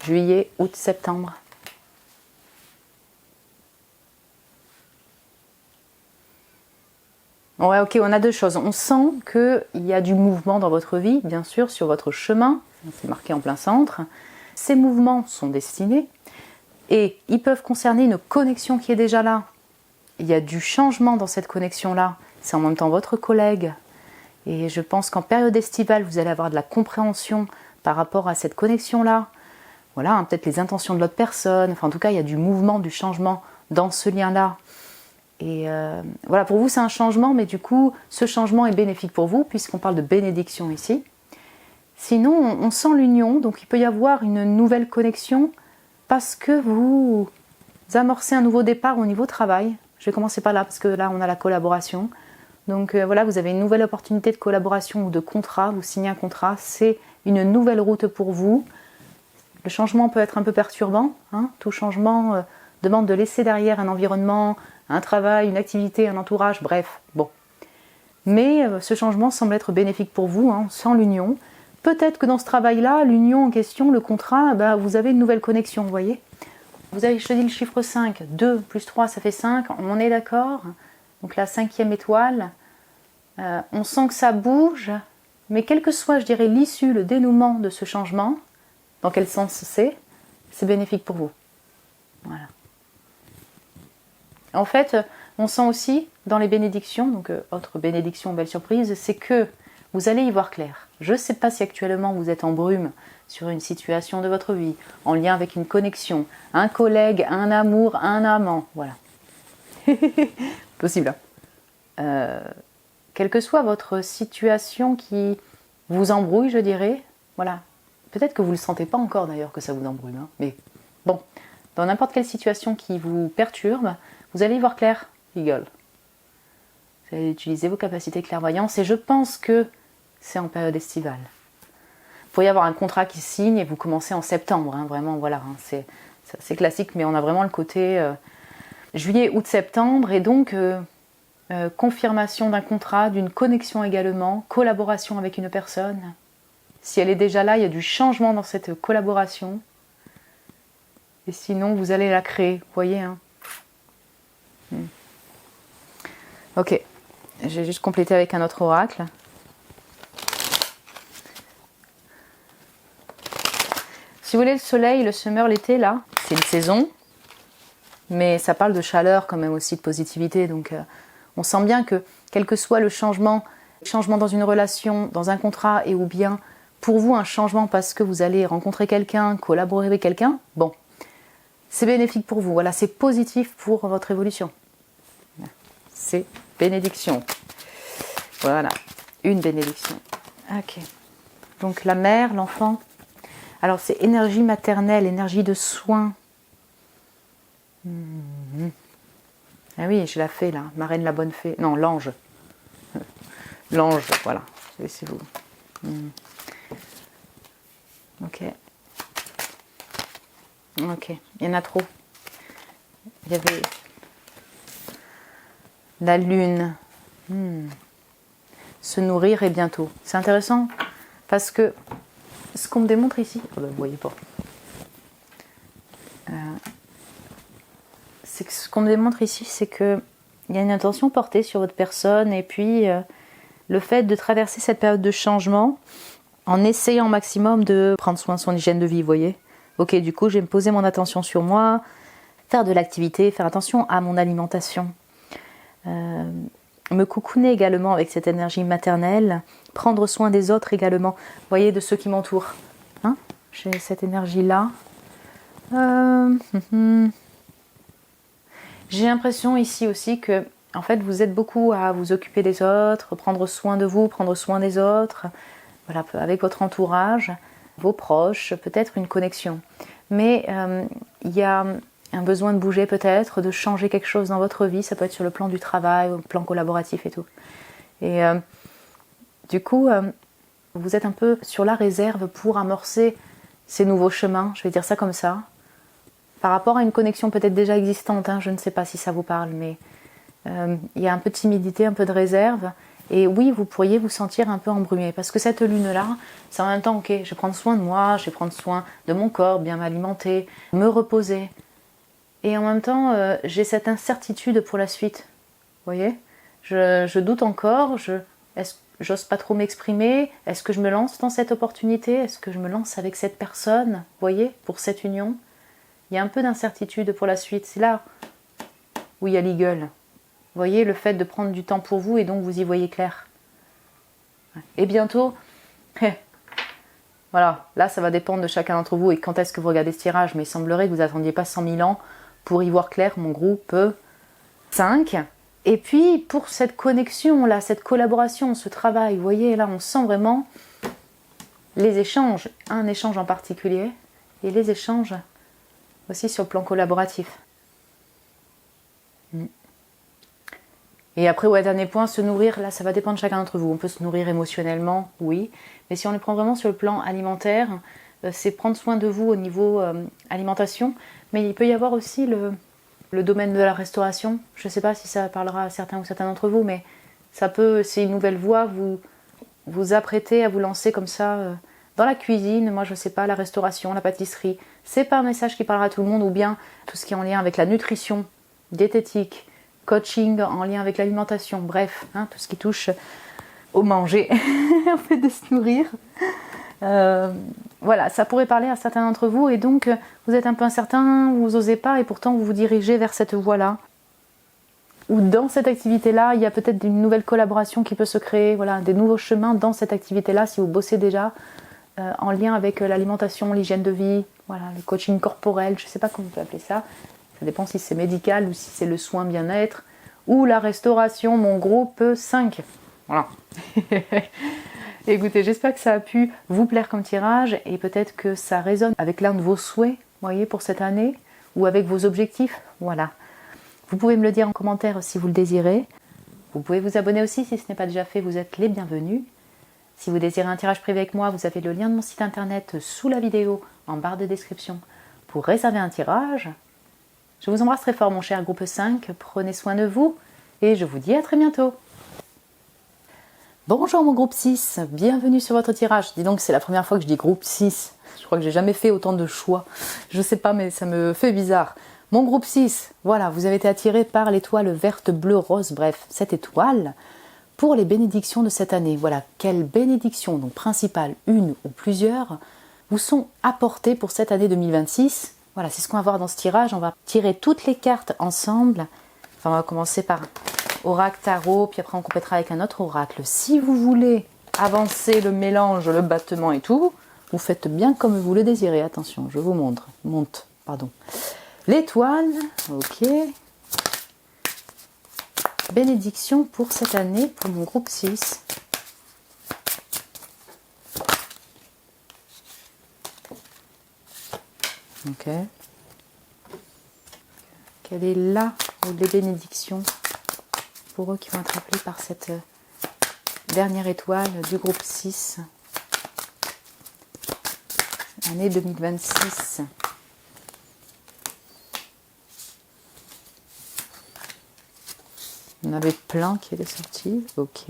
Juillet, août, septembre. Ouais, ok, on a 2 choses. On sent qu'il y a du mouvement dans votre vie, bien sûr, sur votre chemin. C'est marqué en plein centre. Ces mouvements sont destinés et ils peuvent concerner une connexion qui est déjà là. Il y a du changement dans cette connexion-là. C'est en même temps votre collègue. Et je pense qu'en période estivale, vous allez avoir de la compréhension par rapport à cette connexion-là. Voilà, hein, peut-être les intentions de l'autre personne. Enfin, en tout cas, il y a du mouvement, du changement dans ce lien-là. Et voilà, pour vous c'est un changement, mais du coup ce changement est bénéfique pour vous puisqu'on parle de bénédiction ici. Sinon on sent l'union, donc il peut y avoir une nouvelle connexion parce que vous amorcez un nouveau départ au niveau travail. Je vais commencer par là parce que là on a la collaboration. Donc voilà, vous avez une nouvelle opportunité de collaboration ou de contrat, vous signez un contrat, c'est une nouvelle route pour vous. Le changement peut être un peu perturbant, hein. Tout changement demande de laisser derrière un environnement, un travail, une activité, un entourage, bref, bon. Mais ce changement semble être bénéfique pour vous, hein, sans l'union. Peut-être que dans ce travail-là, l'union en question, le contrat, bah, vous avez une nouvelle connexion, vous voyez. Vous avez choisi le chiffre 5, 2 plus 3, ça fait 5, on est d'accord. Donc la 5e étoile, on sent que ça bouge, mais quel que soit, je dirais, l'issue, le dénouement de ce changement, dans quel sens c'est bénéfique pour vous. Voilà. En fait, on sent aussi dans les bénédictions, donc autre bénédiction, belle surprise, c'est que vous allez y voir clair. Je ne sais pas si actuellement vous êtes en brume sur une situation de votre vie, en lien avec une connexion, un collègue, un amour, un amant, voilà. Possible. Quelle que soit votre situation qui vous embrouille, je dirais, voilà. Peut-être que vous ne le sentez pas encore d'ailleurs que ça vous embrouille, hein, mais bon, dans n'importe quelle situation qui vous perturbe, vous allez y voir clair, Eagle. Vous allez utiliser vos capacités de clairvoyance et je pense que c'est en période estivale. Il pourrait y avoir un contrat qui signe et vous commencez en septembre, hein, vraiment, voilà, hein, c'est classique, mais on a vraiment le côté juillet, août, septembre, et donc confirmation d'un contrat, d'une connexion également, collaboration avec une personne. Si elle est déjà là, il y a du changement dans cette collaboration. Et sinon, vous allez la créer, vous voyez, hein. Ok, j'ai juste complété avec un autre oracle. Si vous voulez, le soleil, le summer, l'été, là, c'est une saison. Mais ça parle de chaleur quand même aussi, de positivité. Donc on sent bien que quel que soit le changement dans une relation, dans un contrat, et ou bien pour vous un changement parce que vous allez rencontrer quelqu'un, collaborer avec quelqu'un, bon, c'est bénéfique pour vous. Voilà, c'est positif pour votre évolution. C'est bénédiction. Voilà, une bénédiction. Ok. Donc la mère, l'enfant. Alors c'est énergie maternelle, énergie de soin. Ah oui, je la fée là, marraine la bonne fée. Non, l'ange. L'ange, voilà. C'est vous. Ok. Ok, il y en a trop. Il y avait la lune. Se nourrir et bientôt. C'est intéressant parce que ce qu'on me démontre ici, vous ne voyez pas. C'est que ce qu'on me démontre ici, c'est que il y a une intention portée sur votre personne et puis le fait de traverser cette période de changement en essayant au maximum de prendre soin de son hygiène de vie, vous voyez. Ok, du coup, je vais me poser mon attention sur moi, faire de l'activité, faire attention à mon alimentation. Me coucouner également avec cette énergie maternelle, prendre soin des autres également, vous voyez, de ceux qui m'entourent. Hein, j'ai cette énergie-là. J'ai l'impression ici aussi que, en fait, vous êtes beaucoup à vous occuper des autres, prendre soin de vous, prendre soin des autres, voilà, avec votre entourage, vos proches, peut-être une connexion. Mais il y a un besoin de bouger peut-être, de changer quelque chose dans votre vie, ça peut être sur le plan du travail, au plan collaboratif et tout. Et du coup, vous êtes un peu sur la réserve pour amorcer ces nouveaux chemins, je vais dire ça comme ça, par rapport à une connexion peut-être déjà existante, hein, je ne sais pas si ça vous parle, mais il y a un peu de timidité, un peu de réserve, et oui, vous pourriez vous sentir un peu embrumé, parce que cette lune-là, c'est en même temps, ok, je vais prendre soin de moi, je vais prendre soin de mon corps, bien m'alimenter, me reposer, et en même temps, j'ai cette incertitude pour la suite, vous voyez, je doute encore, j'ose pas trop m'exprimer, est-ce que je me lance dans cette opportunité, est-ce que je me lance avec cette personne, vous voyez, pour cette union. Il y a un peu d'incertitude pour la suite. C'est là où il y a l'eagle. Vous voyez, le fait de prendre du temps pour vous et donc vous y voyez clair. Et bientôt, voilà, là ça va dépendre de chacun d'entre vous et quand est-ce que vous regardez ce tirage. Mais il semblerait que vous n'attendiez pas 100 000 ans pour y voir clair, mon groupe 5. Et puis pour cette connexion, là, cette collaboration, ce travail, vous voyez, là on sent vraiment les échanges. Un échange en particulier et les échanges aussi sur le plan collaboratif. Et après, ouais, dernier point, se nourrir, là, ça va dépendre de chacun d'entre vous. On peut se nourrir émotionnellement, oui. Mais si on les prend vraiment sur le plan alimentaire, c'est prendre soin de vous au niveau alimentation. Mais il peut y avoir aussi le domaine de la restauration. Je ne sais pas si ça parlera à certains ou certains d'entre vous, mais ça peut, c'est une nouvelle voie, vous apprêter à vous lancer comme ça dans la cuisine, moi je sais pas, la restauration, la pâtisserie. C'est pas un message qui parlera à tout le monde, ou bien tout ce qui est en lien avec la nutrition, diététique, coaching en lien avec l'alimentation, bref, hein, tout ce qui touche au manger, en fait de se nourrir. Voilà, ça pourrait parler à certains d'entre vous et donc vous êtes un peu incertain, vous n'osez pas et pourtant vous vous dirigez vers cette voie-là. ou dans cette activité-là, il y a peut-être une nouvelle collaboration qui peut se créer, voilà, des nouveaux chemins dans cette activité-là, si vous bossez déjà en lien avec l'alimentation, l'hygiène de vie, voilà, le coaching corporel, je ne sais pas comment on peut appeler ça. Ça dépend si c'est médical ou si c'est le soin bien-être ou la restauration, mon groupe 5. Voilà. Écoutez, j'espère que ça a pu vous plaire comme tirage et peut-être que ça résonne avec l'un de vos souhaits, voyez, pour cette année ou avec vos objectifs. Voilà. Vous pouvez me le dire en commentaire si vous le désirez. Vous pouvez vous abonner aussi si ce n'est pas déjà fait, vous êtes les bienvenus. Si vous désirez un tirage privé avec moi, vous avez le lien de mon site internet sous la vidéo en barre de description pour réserver un tirage. Je vous embrasse très fort mon cher groupe 5, prenez soin de vous et je vous dis à très bientôt. Bonjour mon groupe 6, bienvenue sur votre tirage. Dis donc c'est la première fois que je dis groupe 6, je crois que j'ai jamais fait autant de choix. Je sais pas mais ça me fait bizarre. Mon groupe 6, voilà, vous avez été attiré par l'étoile verte, bleue, rose, bref, cette étoile pour les bénédictions de cette année. Voilà, quelles bénédictions, donc principales, une ou plusieurs, vous sont apportées pour cette année 2026. Voilà, c'est ce qu'on va voir dans ce tirage. On va tirer toutes les cartes ensemble. Enfin, on va commencer par oracle tarot, puis après on complétera avec un autre oracle. Si vous voulez avancer le mélange, le battement et tout, vous faites bien comme vous le désirez. Attention, je vous montre, pardon. L'étoile, ok. Bénédiction pour cette année, pour mon groupe 6. Ok. Quelle est là les bénédictions pour eux qui vont être appelés par cette dernière étoile du groupe 6, année 2026. On avait plein qui étaient sortis, ok.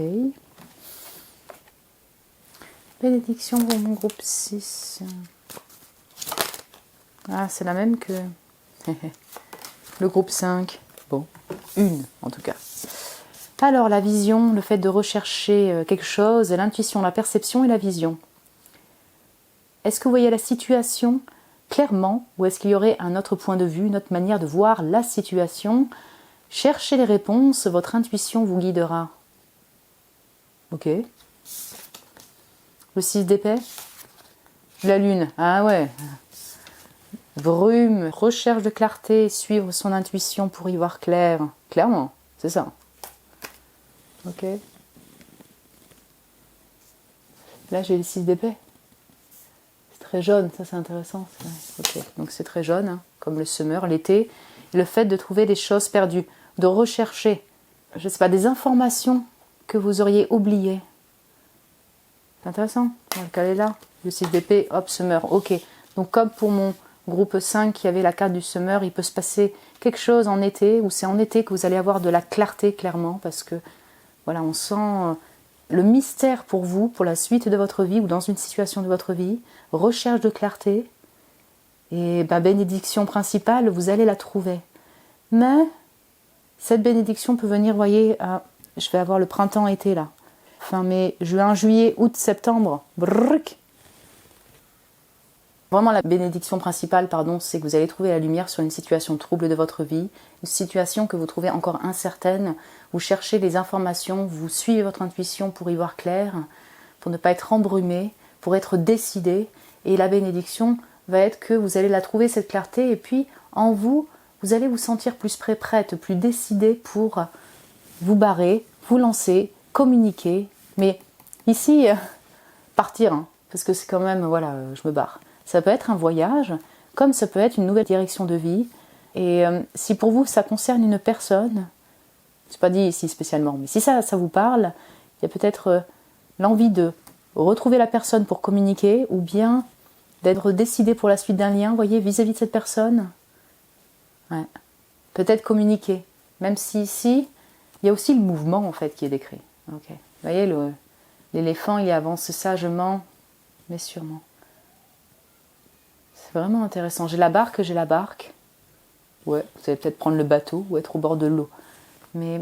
Bénédiction pour mon groupe 6. Ah, c'est la même que le groupe 5. Bon, une en tout cas. Alors, la vision, le fait de rechercher quelque chose, l'intuition, la perception et la vision. Est-ce que vous voyez la situation clairement ou est-ce qu'il y aurait un autre point de vue, une autre manière de voir la situation? Cherchez les réponses, votre intuition vous guidera. Ok. Le 6 d'épée. La lune. Ah ouais. Brume, recherche de clarté, suivre son intuition pour y voir clair. Clairement, c'est ça. Ok. Là, j'ai le 6 d'épée. C'est très jaune, ça c'est intéressant. Ok, donc c'est très jaune, hein, comme le summer, l'été. Le fait de trouver des choses perdues, de rechercher, je sais pas, des informations que vous auriez oubliées. C'est intéressant. On va le caler là. Le 6 d'épée, hop, summer. Ok. Donc comme pour mon groupe 5 qui avait la carte du summer, il peut se passer quelque chose en été, ou c'est en été que vous allez avoir de la clarté clairement, parce que voilà, on sent le mystère pour vous, pour la suite de votre vie, ou dans une situation de votre vie, recherche de clarté, et bénédiction principale, vous allez la trouver. Mais cette bénédiction peut venir, voyez, je vais avoir le printemps-été là, fin mai, juin, juillet, août, septembre, brrrk. Vraiment, la bénédiction principale, c'est que vous allez trouver la lumière sur une situation trouble de votre vie, une situation que vous trouvez encore incertaine. Vous cherchez les informations, vous suivez votre intuition pour y voir clair, pour ne pas être embrumé, pour être décidé. Et la bénédiction va être que vous allez la trouver, cette clarté, et puis en vous, vous allez vous sentir plus prête, plus décidé pour vous barrer, vous lancer, communiquer. Mais ici, partir, hein, parce que c'est quand même, voilà, je me barre. Ça peut être un voyage, comme ça peut être une nouvelle direction de vie. Et si pour vous, ça concerne une personne, c'est pas dit ici spécialement, mais si ça vous parle, il y a peut-être l'envie de retrouver la personne pour communiquer, ou bien d'être décidé pour la suite d'un lien, voyez, vis-à-vis de cette personne. Ouais. Peut-être communiquer, même si ici, il y a aussi le mouvement en fait qui est décrit. Okay. Vous voyez, l'éléphant, il avance sagement, mais sûrement. C'est vraiment intéressant. J'ai la barque. Ouais, vous allez peut-être prendre le bateau ou être au bord de l'eau. Mais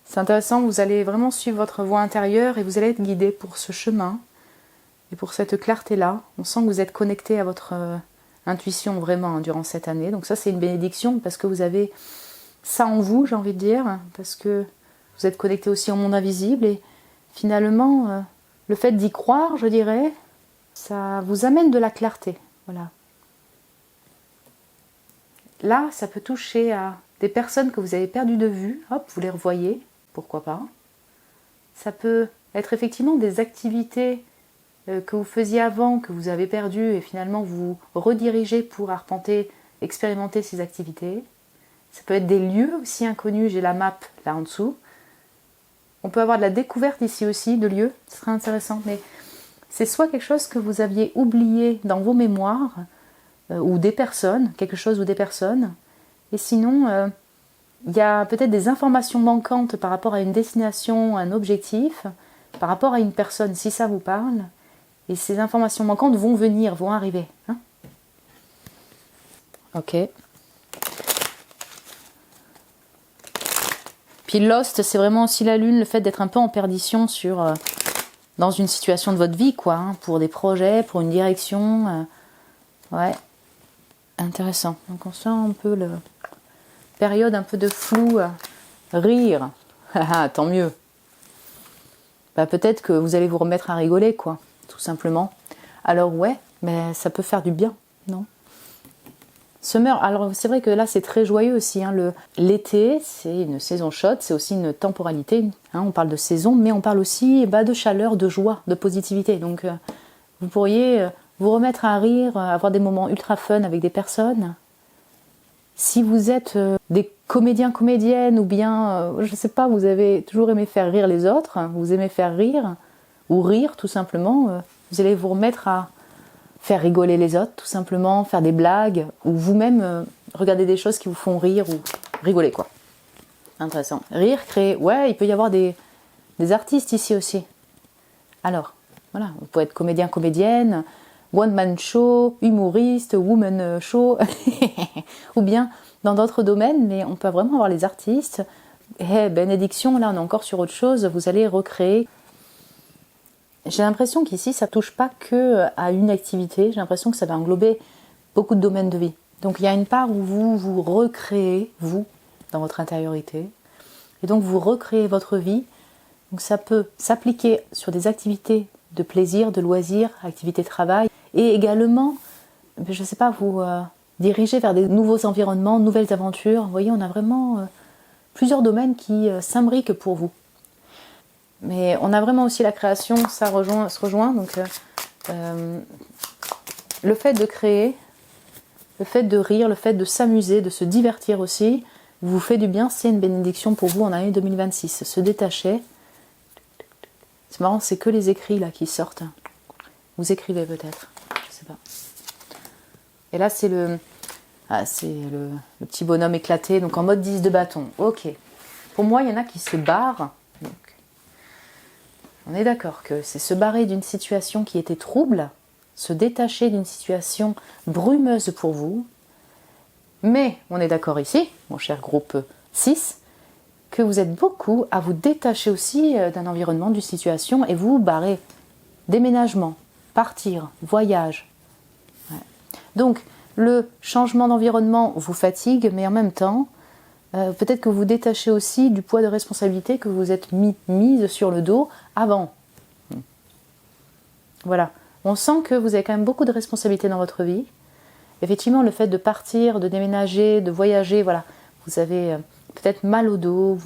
c'est intéressant, vous allez vraiment suivre votre voie intérieure et vous allez être guidé pour ce chemin et pour cette clarté-là. On sent que vous êtes connecté à votre intuition vraiment durant cette année. Donc ça, c'est une bénédiction parce que vous avez ça en vous, j'ai envie de dire, parce que vous êtes connecté aussi au monde invisible et finalement, le fait d'y croire, je dirais, ça vous amène de la clarté. Voilà. Là, ça peut toucher à des personnes que vous avez perdues de vue, hop, vous les revoyez, pourquoi pas. Ça peut être effectivement des activités que vous faisiez avant, que vous avez perdues et finalement vous redirigez pour arpenter, expérimenter ces activités. Ça peut être des lieux aussi inconnus, j'ai la map là en dessous. On peut avoir de la découverte ici aussi de lieux, ce serait intéressant, mais c'est soit quelque chose que vous aviez oublié dans vos mémoires, ou des personnes, quelque chose ou des personnes, et sinon, il y a peut-être des informations manquantes par rapport à une destination, un objectif, par rapport à une personne, si ça vous parle, et ces informations manquantes vont venir, vont arriver. Hein, ok. Puis Lost, c'est vraiment aussi la lune, le fait d'être un peu en perdition sur dans une situation de votre vie, quoi, hein, pour des projets, pour une direction. Ouais, intéressant. Donc on sent un peu le période un peu de flou, rire. Tant mieux. Bah, peut-être que vous allez vous remettre à rigoler, quoi, tout simplement. Alors ouais, mais ça peut faire du bien, non? Summer, alors c'est vrai que là c'est très joyeux aussi, hein. L'été c'est une saison chaude, c'est aussi une temporalité, hein. On parle de saison, mais on parle aussi de chaleur, de joie, de positivité. Donc vous pourriez vous remettre à rire, avoir des moments ultra fun avec des personnes. Si vous êtes des comédiens, comédiennes, ou bien, je sais pas, vous avez toujours aimé faire rire les autres, vous aimez faire rire, ou rire tout simplement, vous allez vous remettre à faire rigoler les autres, tout simplement, faire des blagues, ou vous-même regarder des choses qui vous font rire ou rigoler, quoi. Intéressant. Rire, créer, ouais, il peut y avoir des artistes ici aussi. Alors, voilà, vous pouvez être comédien, comédienne, one-man show, humoriste, woman show, ou bien dans d'autres domaines, mais on peut vraiment avoir les artistes. Et bénédiction, là on est encore sur autre chose, vous allez recréer. J'ai l'impression qu'ici, ça ne touche pas que à une activité. J'ai l'impression que ça va englober beaucoup de domaines de vie. Donc il y a une part où vous vous recréez, vous, dans votre intériorité. Et donc vous recréez votre vie. Donc ça peut s'appliquer sur des activités de plaisir, de loisirs, activités de travail. Et également, je ne sais pas, vous diriger vers des nouveaux environnements, nouvelles aventures. Vous voyez, on a vraiment plusieurs domaines qui s'imbriquent pour vous. Mais on a vraiment aussi la création, ça se rejoint. Donc, le fait de créer, le fait de rire, le fait de s'amuser, de se divertir aussi, vous fait du bien, c'est une bénédiction pour vous en année 2026. Se détacher. C'est marrant, c'est que les écrits là qui sortent. Vous écrivez peut-être, je sais pas. Et là, c'est le petit bonhomme éclaté, donc en mode 10 de bâton. Ok. Pour moi, il y en a qui se barrent. Donc, on est d'accord que c'est se barrer d'une situation qui était trouble, se détacher d'une situation brumeuse pour vous. Mais on est d'accord ici, mon cher groupe 6, que vous êtes beaucoup à vous détacher aussi d'un environnement, d'une situation, et vous barrer. Déménagement, partir, voyage. Ouais. Donc, le changement d'environnement vous fatigue, mais en même temps, peut-être que vous détachez aussi du poids de responsabilité que vous êtes mise sur le dos avant. Voilà. On sent que vous avez quand même beaucoup de responsabilités dans votre vie. Effectivement, le fait de partir, de déménager, de voyager, voilà, vous avez peut-être mal au dos,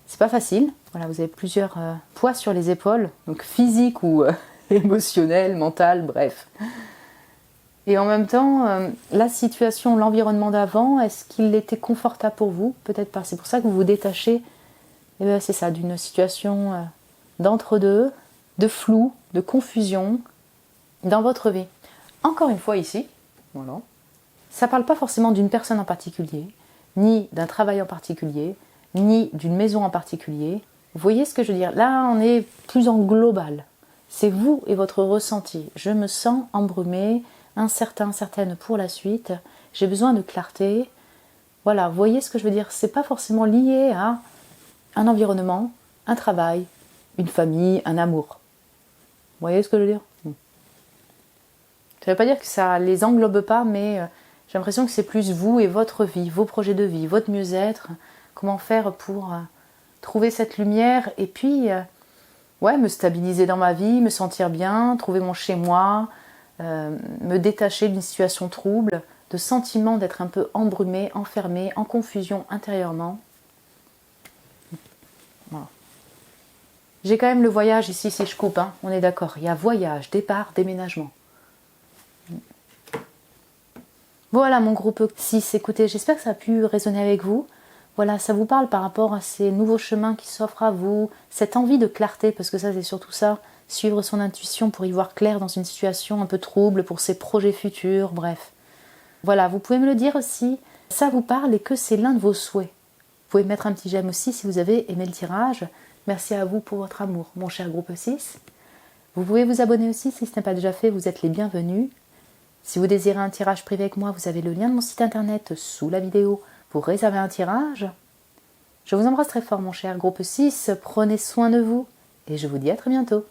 c'est pas facile. Voilà, vous avez plusieurs poids sur les épaules, donc physique ou émotionnel, mental, bref. Et en même temps, la situation, l'environnement d'avant, est-ce qu'il était confortable pour vous? Peut-être pas. C'est pour ça que vous vous détachez, c'est ça, d'une situation d'entre-deux, de flou, de confusion dans votre vie. Encore une fois ici, voilà. Ça ne parle pas forcément d'une personne en particulier, ni d'un travail en particulier, ni d'une maison en particulier. Vous voyez ce que je veux dire? Là, on est plus en global. C'est vous et votre ressenti. Je me sens embrumée, incertain, certaine pour la suite. J'ai besoin de clarté. Voilà, vous voyez ce que je veux dire? C'est pas forcément lié à un environnement, un travail, une famille, un amour. Vous voyez ce que je veux dire? Ça ne veut pas dire que ça les englobe pas, mais J'ai l'impression que c'est plus vous et votre vie, vos projets de vie, votre mieux-être. Comment faire pour trouver cette lumière et puis me stabiliser dans ma vie, me sentir bien, trouver mon chez-moi, me détacher d'une situation trouble, de sentiment d'être un peu embrumé, enfermé, en confusion intérieurement. Voilà. J'ai quand même le voyage ici, si je coupe, on est d'accord. Il y a voyage, départ, déménagement. Voilà mon groupe 6, écoutez, j'espère que ça a pu résonner avec vous. Voilà, ça vous parle par rapport à ces nouveaux chemins qui s'offrent à vous, cette envie de clarté, parce que ça c'est surtout ça, suivre son intuition pour y voir clair dans une situation un peu trouble, pour ses projets futurs, bref. Voilà, vous pouvez me le dire aussi, ça vous parle et que c'est l'un de vos souhaits. Vous pouvez mettre un petit j'aime aussi si vous avez aimé le tirage. Merci à vous pour votre amour, mon cher groupe 6. Vous pouvez vous abonner aussi si ce n'est pas déjà fait, vous êtes les bienvenus. Si vous désirez un tirage privé avec moi, vous avez le lien de mon site internet sous la vidéo pour réserver un tirage. Je vous embrasse très fort mon cher groupe 6, prenez soin de vous et je vous dis à très bientôt.